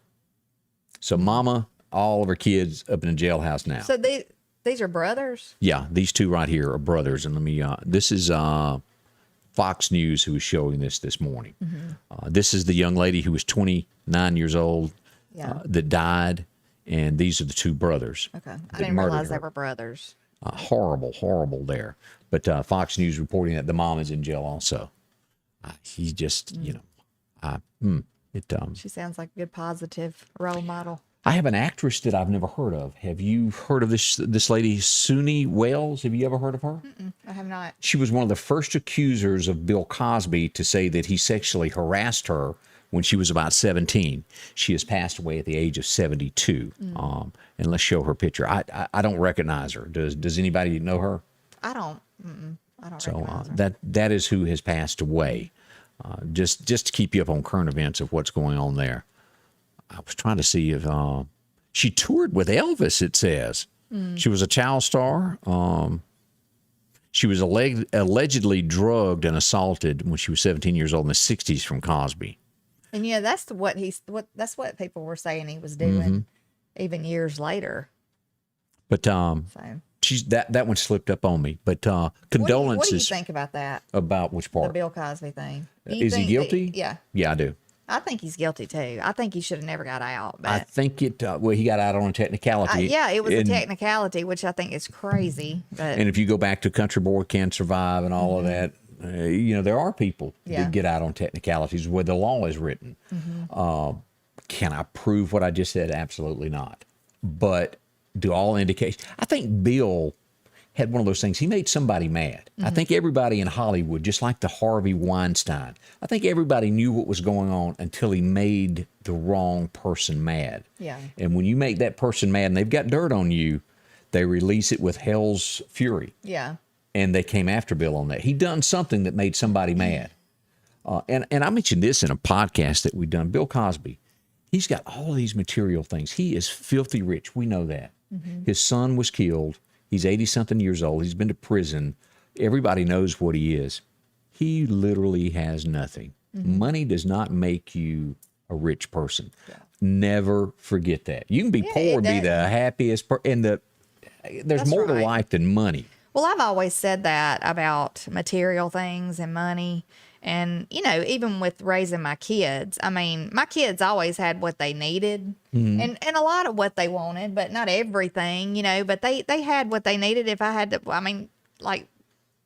So mama, all of her kids up in the jailhouse now. So these are brothers? Yeah, these 2 right here are brothers. And let me, this is Fox News who is showing this morning. This is the young lady who was 29 years old that died. And these are the 2 brothers. Okay. I didn't realize they were brothers. Horrible there. But Fox News reporting that the mom is in jail also. He's just, She sounds like a good positive role model. I have an actress that I've never heard of. Have you heard of this lady, Sunni Welles? Have you ever heard of her? I have not. She was one of the first accusers of Bill Cosby to say that he sexually harassed her when she was about 17. She has passed away at the age of 72. And let's show her picture. I don't recognize her. Does anybody know her? I don't. I don't So recognize her. that is who has passed away. Just to keep you up on current events of what's going on there. I was trying to see if she toured with Elvis. It says she was a child star. She was allegedly drugged and assaulted when she was 17 years old in the 60s from Cosby. And that's that's what people were saying he was doing, even years later. But So she's that one slipped up on me. But condolences. What do you think about that? About which The part? Bill Cosby thing. Do you Is he think guilty? Yeah. Yeah, I do. I think he's guilty too. I think he should have never got out. But I think it. Well, he got out on a technicality. yeah, it was a And- technicality, which I think is crazy. But And if you go back to Country Boy Can't Survive and all of that, there are people Yeah. that get out on technicalities where the law is written. Can I prove what I just said? Absolutely not. But do all indications? I think Bill had one of those things. He made somebody mad. I think everybody in Hollywood, just like the Harvey Weinstein, I think everybody knew what was going on until he made the wrong person mad. Yeah. And when you make that person mad and they've got dirt on you, they release it with hell's fury. yeah. And they came after Bill on that. He done something that made somebody mad. And I mentioned this in a podcast that we've done. Bill Cosby, he's got all these material things. He is filthy rich. We know that. His son was killed. He's 80-something years old. He's been to prison. Everybody knows what he is. He literally has nothing. Money does not make you a rich person. Never forget that. You can be poor and be the happiest person. There's That's more to right. life than money. Well, I've always said that about material things and money. And, even with raising my kids, I mean, my kids always had what they needed and a lot of what they wanted, but not everything, but they had what they needed. If I had to, like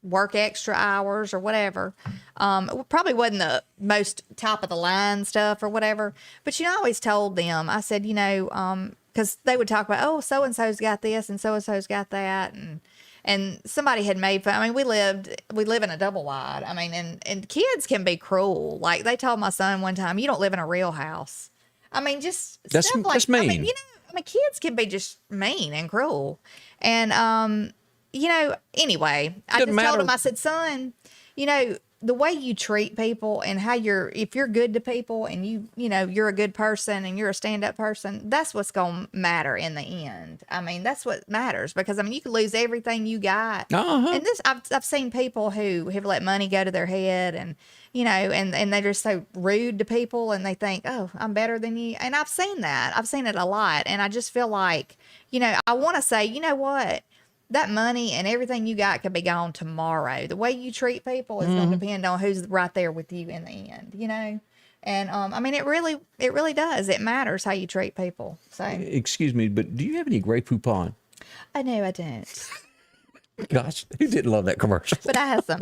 work extra hours or whatever, it probably wasn't the most top of the line stuff or whatever, but, I always told them, I said, because they would talk about, oh, so-and-so's got this and so-and-so's got that. And somebody had made fun. I mean, we live in a double wide. I mean, and kids can be cruel. Like they told my son one time, you don't live in a real house. I mean, just That's stuff like, that's mean. I mean, kids can be just mean and cruel. And, anyway, I Doesn't just told matter. him, I said, son, the way you treat people and how if you're good to people and you're a good person and you're a stand-up person, that's what's going to matter in the end. I mean, that's what matters because, you could lose everything you got. And I've seen people who have let money go to their head and, and they're just so rude to people and they think, oh, I'm better than you. And I've seen that. I've seen it a lot. And I just feel like, I want to say, you know what? That money and everything you got could be gone tomorrow. The way you treat people is going to depend on who's right there with you in the end, And it really does. It matters how you treat people. So Excuse me, but do you have any Grey Poupon? I know I don't, Gosh, who didn't love that commercial? but I have some.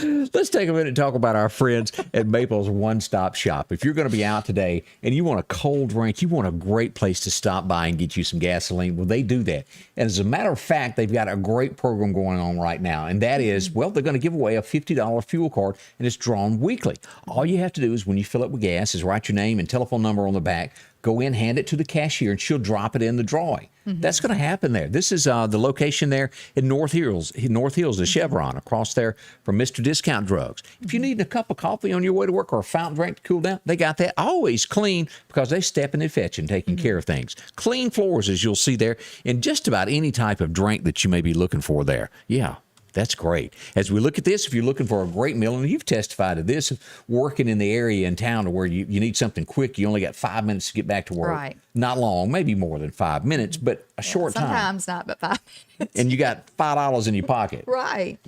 Let's take a minute and talk about our friends at Maple's One Stop Shop. If you're going to be out today and you want a cold drink, you want a great place to stop by and get you some gasoline, well, they do that. And as a matter of fact, they've got a great program going on right now. And that is, well, they're going to give away a $50 fuel card and it's drawn weekly. All you have to do is when you fill up with gas is write your name and telephone number on the back. Go in, hand it to the cashier, and she'll drop it in the drawing. That's going to happen there. This is the location there in North Hills, the Chevron, across there from Mr. Discount Drugs. If you need a cup of coffee on your way to work or a fountain drink to cool down, they got that. Always clean because they step in and fetch and taking care of things. Clean floors, as you'll see there, in just about any type of drink that you may be looking for there. Yeah. That's great. As we look at this, if you're looking for a great meal, and you've testified to this, working in the area in town where you need something quick, you only got 5 minutes to get back to work. Right. Not long, maybe more than 5 minutes, but a short time. Sometimes not, but 5 minutes. And you got $5 in your pocket. Right.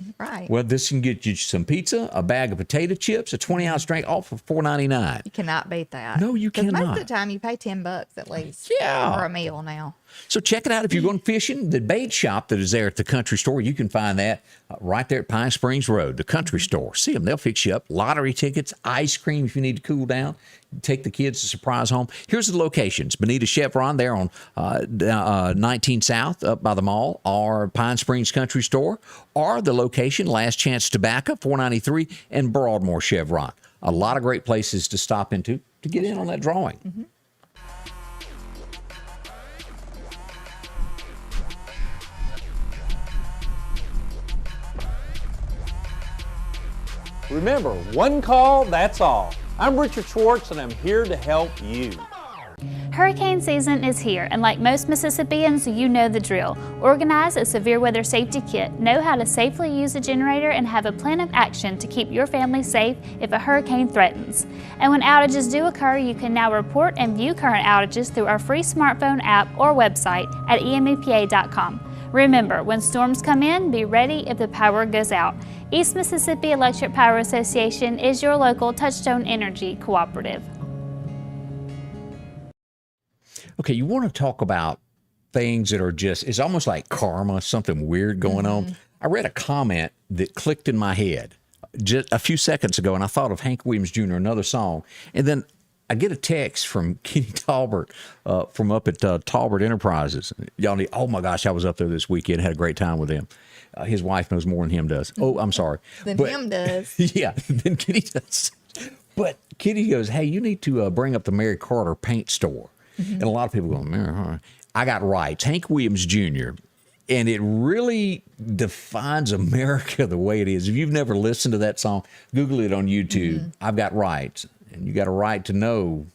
Well, this can get you some pizza, a bag of potato chips, a 20-ounce drink, all for $4.99. You cannot beat that. No, you 'Cause most cannot. of the time you pay $10 at least Yeah. for a meal now. So check it out if you're going fishing. The bait shop that is there at the country store, you can find that right there at Pine Springs Road, the country store. See them. They'll fix you up. Lottery tickets, ice cream if you need to cool down. Take the kids to surprise home. Here's the locations. Bonita Chevron there on 19 South up by the mall, or Pine Springs Country Store, or the location Last Chance Tobacco, 493, and Broadmoor Chevron. a lot of great places to stop into to get in on that drawing. Mm-hmm. Remember, one call, that's all. I'm Richard Schwartz, and I'm here to help you. Hurricane season is here, and like most Mississippians, you know the drill. Organize a severe weather safety kit, know how to safely use a generator, and have a plan of action to keep your family safe if a hurricane threatens. And when outages do occur, you can now report and view current outages through our free smartphone app or website at emepa.com. Remember, when storms come in, be ready if the power goes out. East Mississippi Electric Power Association is your local Touchstone Energy cooperative. Okay, you want to talk about things that are just, it's almost like karma, something weird going on. I read a comment that clicked in my head just a few seconds ago, and I thought of Hank Williams Jr., another song. And then I get a text from Kenny Talbert from up at Talbert Enterprises. Y'all need, oh my gosh, I was up there this weekend, had a great time with him. His wife knows more than him does. Oh, I'm sorry. Him does. Yeah, than Kenny does. But Kenny goes, hey, you need to bring up the Mary Carter paint store. And a lot of people go, Mary, I got rights. Hank Williams Jr., and it really defines America the way it is. If you've never listened to that song, Google it on YouTube. I've got rights. And you got a right to know.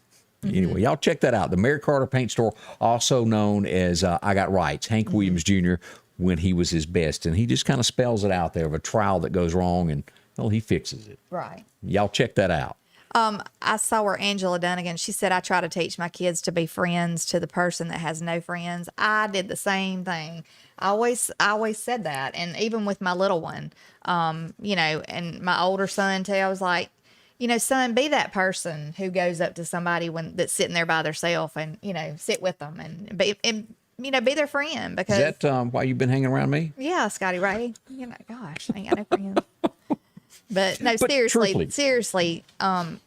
Anyway, y'all check that out. The Mary Carter Paint Store, also known as I Got Rights, Hank Williams Jr., when he was his best. And he just kind of spells it out there of a trial that goes wrong, and, well, he fixes it. Right. Y'all check that out. I saw where Angela Dunnigan, she said, I try to teach my kids to be friends to the person that has no friends. I did the same thing. I always said that. And even with my little one, you know, and my older son too, I was like, you know, son, be that person who goes up to somebody that's sitting there by themselves and, you know, sit with them and you know, be their friend. Because is that why you've been hanging around me? Yeah, Scotty Ray. You know, gosh, I ain't got no friends. But no, seriously, I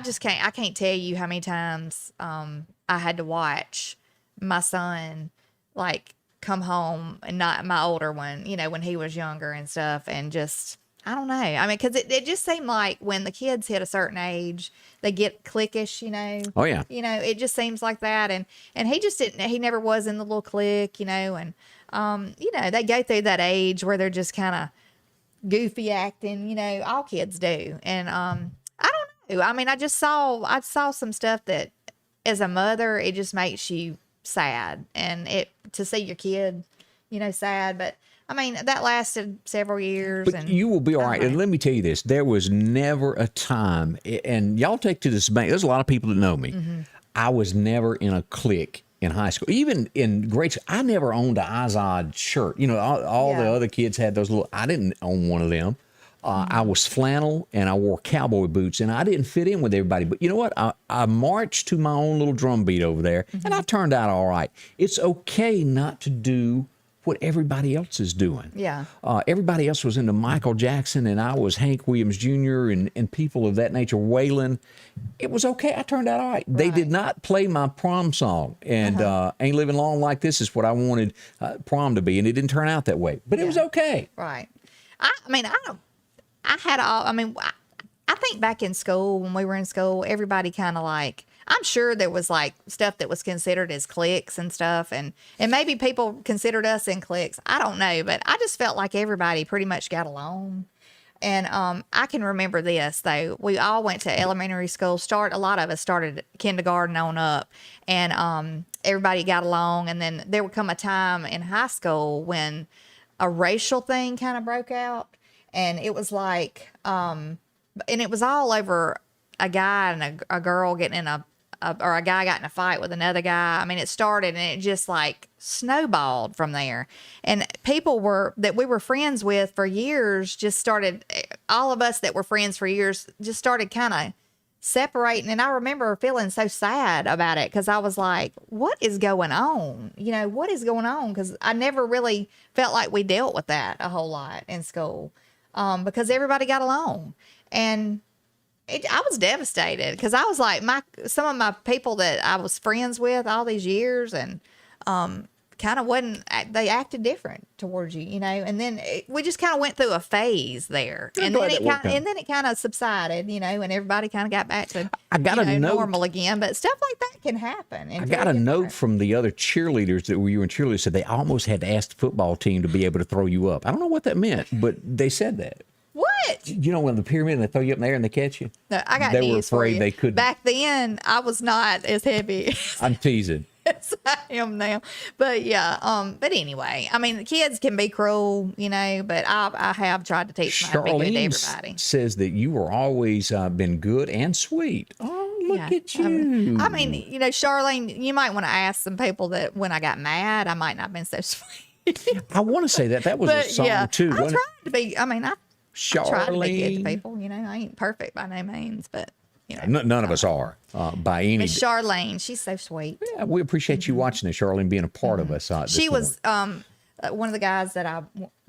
just can't. I can't tell you how many times I had to watch my son like come home, and not my older one, you know, when he was younger and stuff, and just, I don't know. I mean, because it just seemed like when the kids hit a certain age, they get cliquish, you know. Oh yeah. You know, it just seems like that, and he just didn't. He never was in the little clique, you know, and you know, they go through that age where they're just kind of goofy acting, you know, all kids do. And I don't know. I mean, I saw some stuff that as a mother, it just makes you sad, and to see your kid, you know, sad. But I mean, that lasted several years. But and you will be all right. And let me tell you this, there was never a time, and y'all take to this bank, there's a lot of people that know me. I was never in a clique in high school. Even in grade school, I never owned an Izod shirt. You know, all the other kids had those little, I didn't own one of them. I was flannel, and I wore cowboy boots, and I didn't fit in with everybody. But you know what? I marched to my own little drum beat over there, and I turned out all right. It's okay not to do what everybody else is doing. Yeah. Everybody else was into Michael Jackson, and I was Hank Williams Jr. and people of that nature, Waylon. It was okay. I turned out all right. They did not play my prom song, and Ain't Living Long Like This is what I wanted prom to be, and it didn't turn out that way. But it was okay. Right. I think back in school, when we were in school, everybody kind of like, I'm sure there was like stuff that was considered as cliques and stuff. And maybe people considered us in cliques. I don't know, but I just felt like everybody pretty much got along. And I can remember this, though. We all went to elementary school. A lot of us started kindergarten on up. And everybody got along. And then there would come a time in high school when a racial thing kind of broke out. And it was like, and it was all over a guy and a girl getting in or a guy got in a fight with another guy. I mean, it started and it just like snowballed from there. And people that we were friends with for years just started, all of us that were friends for years just started kind of separating. And I remember feeling so sad about it, because I was like, what is going on? You know, what is going on? Because I never really felt like we dealt with that a whole lot in school, because everybody got along. And I was devastated, because I was like, some of my people that I was friends with all these years, and kind of wasn't, they acted different towards you, you know, and then we just kind of went through a phase there, and then it kind of subsided, you know, and everybody kind of got back to normal again. But stuff like that can happen. I got a note from the other cheerleaders that were you and cheerleaders said they almost had to ask the football team to be able to throw you up. I don't know what that meant, but they said that. What? You know, when the pyramid and they throw you up in the air and they catch you? No, I got They were news for afraid you. they couldn't. Back then, I was not as heavy I'm teasing. as I am now. But yeah, but anyway, I mean, the kids can be cruel, you know, but I have tried to teach them how to be good to everybody. Says that you were always been good and sweet. Oh, look at you. I mean, you know, Charlene, you might want to ask some people that when I got mad, I might not have been so sweet. I want to say that was a song too. I tried to be, I mean, I try to be good to Charlene. people, you know. I ain't perfect by no means, but you know. None of us are by any. Miss Charlene, she's so sweet. Yeah, we appreciate you watching this, Charlene, being a part of us. She was one of the guys that I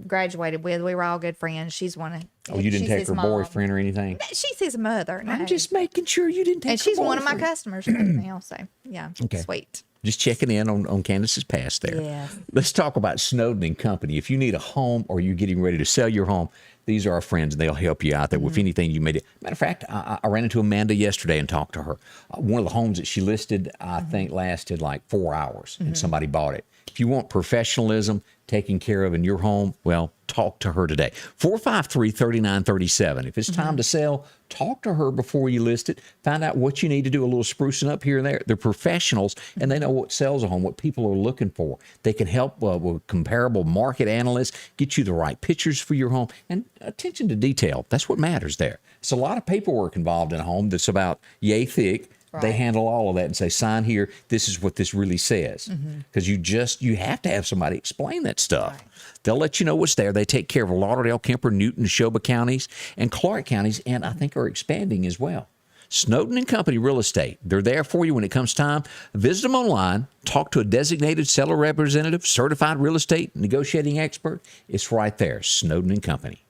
graduated with. We were all good friends. She's one of. Oh, you didn't she's take his her mom. boyfriend or anything? She's his mother. No. I'm just making sure you didn't take And her she's one of my boyfriend. customers right now. So yeah, Okay. sweet. Just checking in on Candace's past there. Yes. Let's talk about Snowden and Company. If you need a home or you're getting ready to sell your home, these are our friends, and they'll help you out there with anything you may do. Matter of fact, I ran into Amanda yesterday and talked to her. One of the homes that she listed, I think, lasted like 4 hours, and somebody bought it. If you want professionalism taken care of in your home, well, talk to her today. 453-3937. If it's time to sell, talk to her before you list it. Find out what you need to do, a little sprucing up here and there. They're professionals, and they know what sells a home, what people are looking for. They can help with comparable market analysts, get you the right pictures for your home, and attention to detail. That's what matters there. It's a lot of paperwork involved in a home that's about yay thick. Right. They handle all of that and say, sign here. This is what this really says. Because you have to have somebody explain that stuff. Right. They'll let you know what's there. They take care of Lauderdale, Kemper, Newton, Neshoba counties, and Clark counties, and I think are expanding as well. Snowden and Company Real Estate. They're there for you when it comes time. Visit them online. Talk to a designated seller representative, certified real estate negotiating expert. It's right there. Snowden and Company.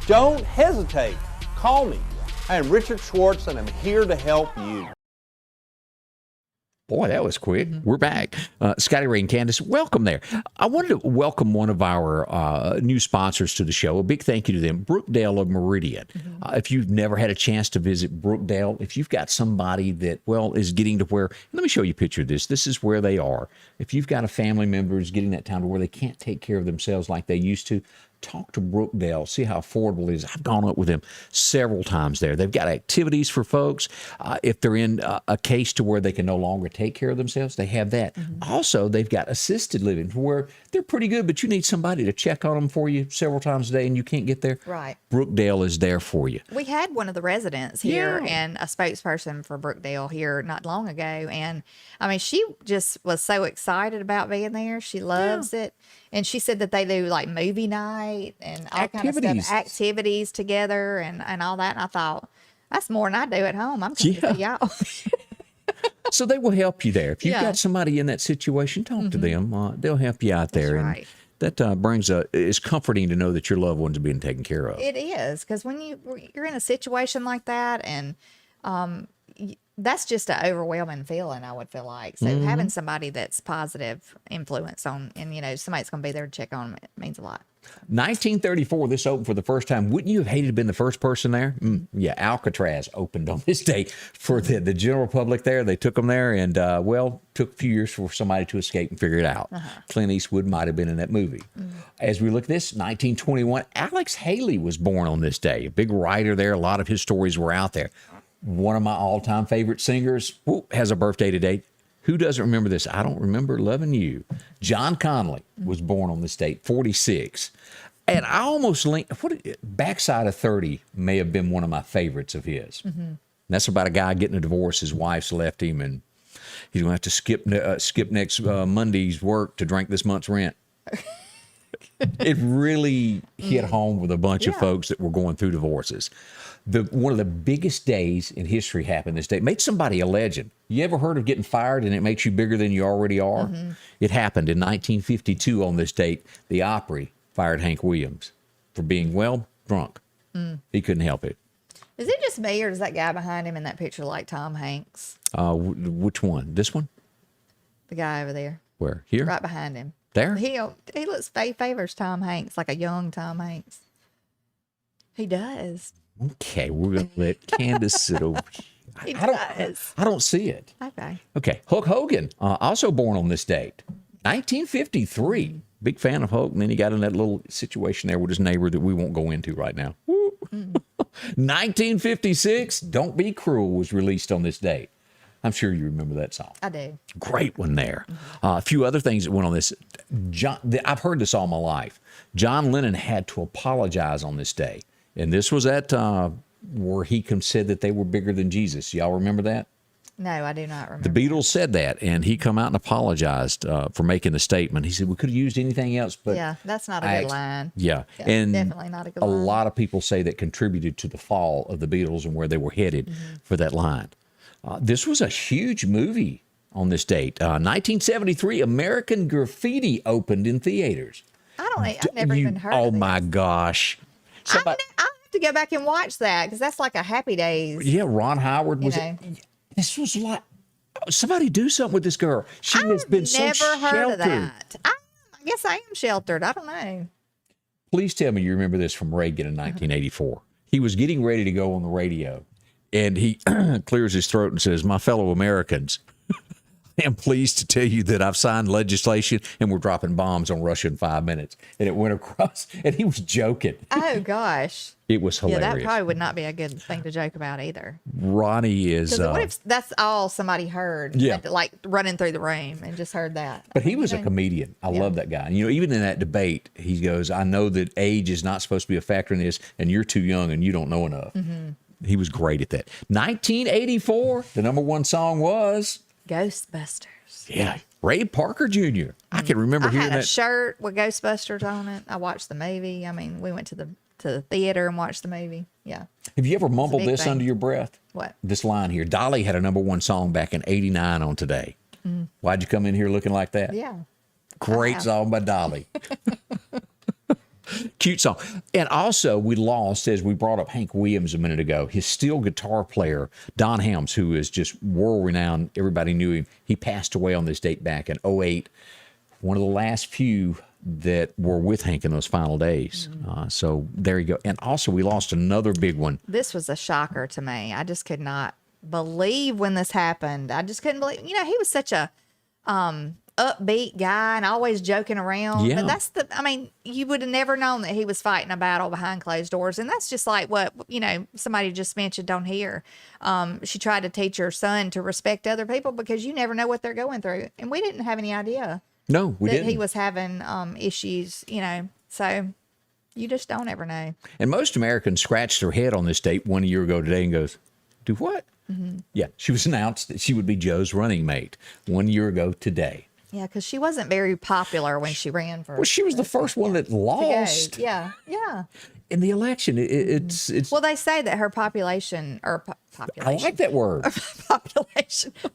Don't hesitate. Call me. I am Richard Schwartz, and I'm here to help you. Boy, that was quick. We're back. Scotty Ray and Candace, welcome there. I wanted to welcome one of our new sponsors to the show. A big thank you to them, Brookdale of Meridian. If you've never had a chance to visit Brookdale, if you've got somebody that, well, is getting to where, let me show you a picture of this. This is where they are. If you've got a family member who's getting that time to where they can't take care of themselves like they used to, talk to Brookdale, see how affordable it is. I've gone up with them several times there. They've got activities for folks. If they're in a case to where they can no longer take care of themselves, they have that. Also, they've got assisted living where they're pretty good, but you need somebody to check on them for you several times a day and you can't get there. Right. Brookdale is there for you. We had one of the residents here and a spokesperson for Brookdale here not long ago. And I mean, she just was so excited about being there. She loves it. And she said that they do like movie night and all kind of stuff, activities together and all that. And I thought, that's more than I do at home. I'm coming to y'all. So they will help you there. If you've got somebody in that situation, talk to them. They'll help you out there. That's right. That it's comforting to know that your loved ones are being taken care of. It is, because when you're in a situation like that, and that's just an overwhelming feeling, I would feel like. So having somebody that's positive influence on, and you know, somebody's going to be there to check on them, it means a lot. 1934, this opened for the first time. Wouldn't you have hated to have been the first person there? Yeah, Alcatraz opened on this day for the general public there. They took them there and, took a few years for somebody to escape and figure it out. Clint Eastwood might have been in that movie. As we look at this, 1921, Alex Haley was born on this day. A big writer there. A lot of his stories were out there. One of my all-time favorite singers has a birthday today. Who doesn't remember this? I don't remember loving you. John Conley was born on this date, 46. And I almost Backside of 30 may have been one of my favorites of his. And that's about a guy getting a divorce. His wife's left him, and he's going to have to skip next Monday's work to drink this month's rent. It really hit home with a bunch of folks that were going through divorces. One of the biggest days in history happened this day. It made somebody a legend. You ever heard of getting fired and it makes you bigger than you already are? It happened in 1952 on this date. The Opry fired Hank Williams for being, drunk. He couldn't help it. Is it just me, or does that guy behind him in that picture like Tom Hanks? Which one? This one? The guy over there. Where? Here? Right behind him. There? He looks, favors Tom Hanks, like a young Tom Hanks. He does. Okay, we're going to let Candace sit over. He does. I don't see it. Okay. Okay, Hulk Hogan, also born on this date, 1953. Big fan of Hulk, and then he got in that little situation there with his neighbor that we won't go into right now. 1956, Don't Be Cruel was released on this date. I'm sure you remember that song. I do. Great one there. A few other things that went on this. I've heard this all my life. John Lennon had to apologize on this day. And this was at where he said that they were bigger than Jesus. Y'all remember that? No, I do not remember. The Beatles said that, and he come out and apologized for making the statement. He said, we could have used anything else, but... Yeah, that's not a good line. Yeah, and definitely not a good line. A lot of people say that contributed to the fall of the Beatles and where they were headed for that line. This was a huge movie on this date. 1973, American Graffiti opened in theaters. I've never even heard of it. Oh, my gosh. I have to go back and watch that, because that's like a Happy Days. Yeah, Ron Howard was it. This was like, somebody do something with this girl. She has been so sheltered. Never heard of that. I guess I am sheltered. I don't know. Please tell me you remember this from Reagan in 1984. He was getting ready to go on the radio, and he clears his throat and says, "My fellow Americans, I am pleased to tell you that I've signed legislation and we're dropping bombs on Russia in 5 minutes." And it went across, and he was joking. Oh, gosh. It was hilarious. Yeah, that probably would not be a good thing to joke about either. Ronnie is... what if that's all somebody heard? Yeah. Like running through the room and just heard that. But he was a comedian. I love that guy. And, even in that debate, he goes, "I know that age is not supposed to be a factor in this, and you're too young and you don't know enough." He was great at that. 1984, the number one song was... Ghostbusters. Yeah. Ray Parker Jr. I can remember hearing that. I had a shirt with Ghostbusters on it. I watched the movie. I mean, we went to the theater and watched the movie. Yeah. Have you ever mumbled this under your breath? What? This line here. Dolly had a number one song back in 89 on Today. Why'd you come in here looking like that? Yeah. Great song by Dolly. Cute song. And also, we lost, as we brought up Hank Williams a minute ago, his steel guitar player, Don Helms, who is just world-renowned. Everybody knew him. He passed away on this date back in 2008. One of the last few that were with Hank in those final days. So there you go. And also, we lost another big one. This was a shocker to me. I just could not believe when this happened. I just couldn't believe. He was such a upbeat guy and always joking around. Yeah. But you would have never known that he was fighting a battle behind closed doors. And that's just like what, somebody just mentioned on here. She tried to teach her son to respect other people because you never know what they're going through. And we didn't have any idea. No, we didn't. He was having issues, so you just don't ever know. And most Americans scratched their head on this date 1 year ago today and goes, "Do what?" Yeah, she was announced that she would be Joe's running mate 1 year ago today. Yeah, because she wasn't very popular when she ran for. Well, she was the first one that lost. Yeah. In the election, it's. Well, they say that her population I like that word.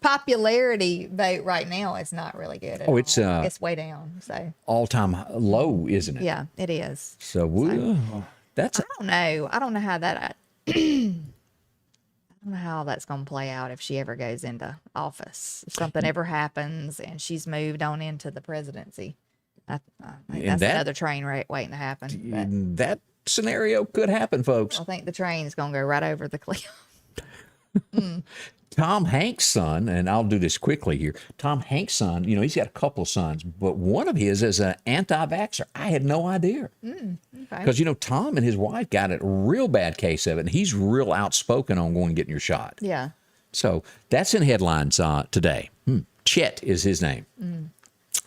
Popularity vote right now is not really good. It's way down. So all-time low, isn't it? Yeah, it is. So that's. I don't know how that. I don't know how that's going to play out if she ever goes into office. If something ever happens and she's moved on into the presidency, I think that's another train wreck waiting to happen. But that scenario could happen, folks. I think the train is going to go right over the cliff. Tom Hanks' son, and I'll do this quickly here. Tom Hanks' son, he's got a couple of sons, but one of his is an anti-vaxxer. I had no idea. Because, Tom and his wife got a real bad case of it, and he's real outspoken on going and getting your shot. Yeah. So that's in headlines today. Chet is his name.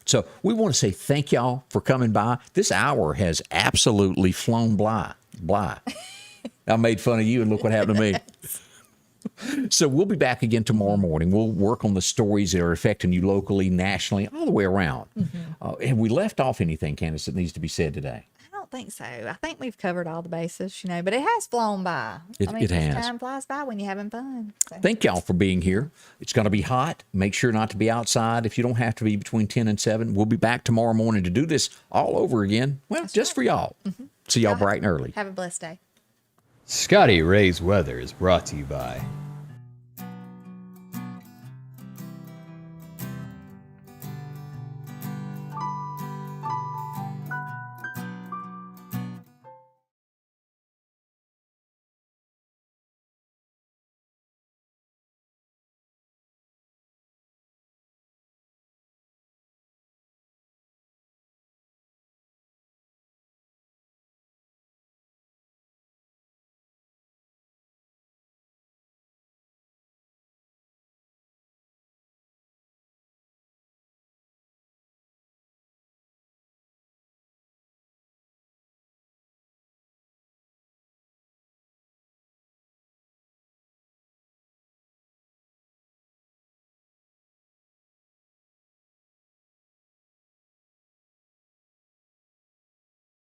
So we want to say thank y'all for coming by. This hour has absolutely flown by. I made fun of you, and look what happened to me. So we'll be back again tomorrow morning. We'll work on the stories that are affecting you locally, nationally, all the way around. Have we left off anything, Candace, that needs to be said today? I don't think so. I think we've covered all the bases, but it has flown by. It has. Time flies by when you're having fun. So. Thank y'all for being here. It's going to be hot. Make sure not to be outside. If you don't have to be between 10 and 7, we'll be back tomorrow morning to do this all over again. Well, just for y'all. See y'all bright and early. Have a blessed day. Scotty Ray's weather is brought to you by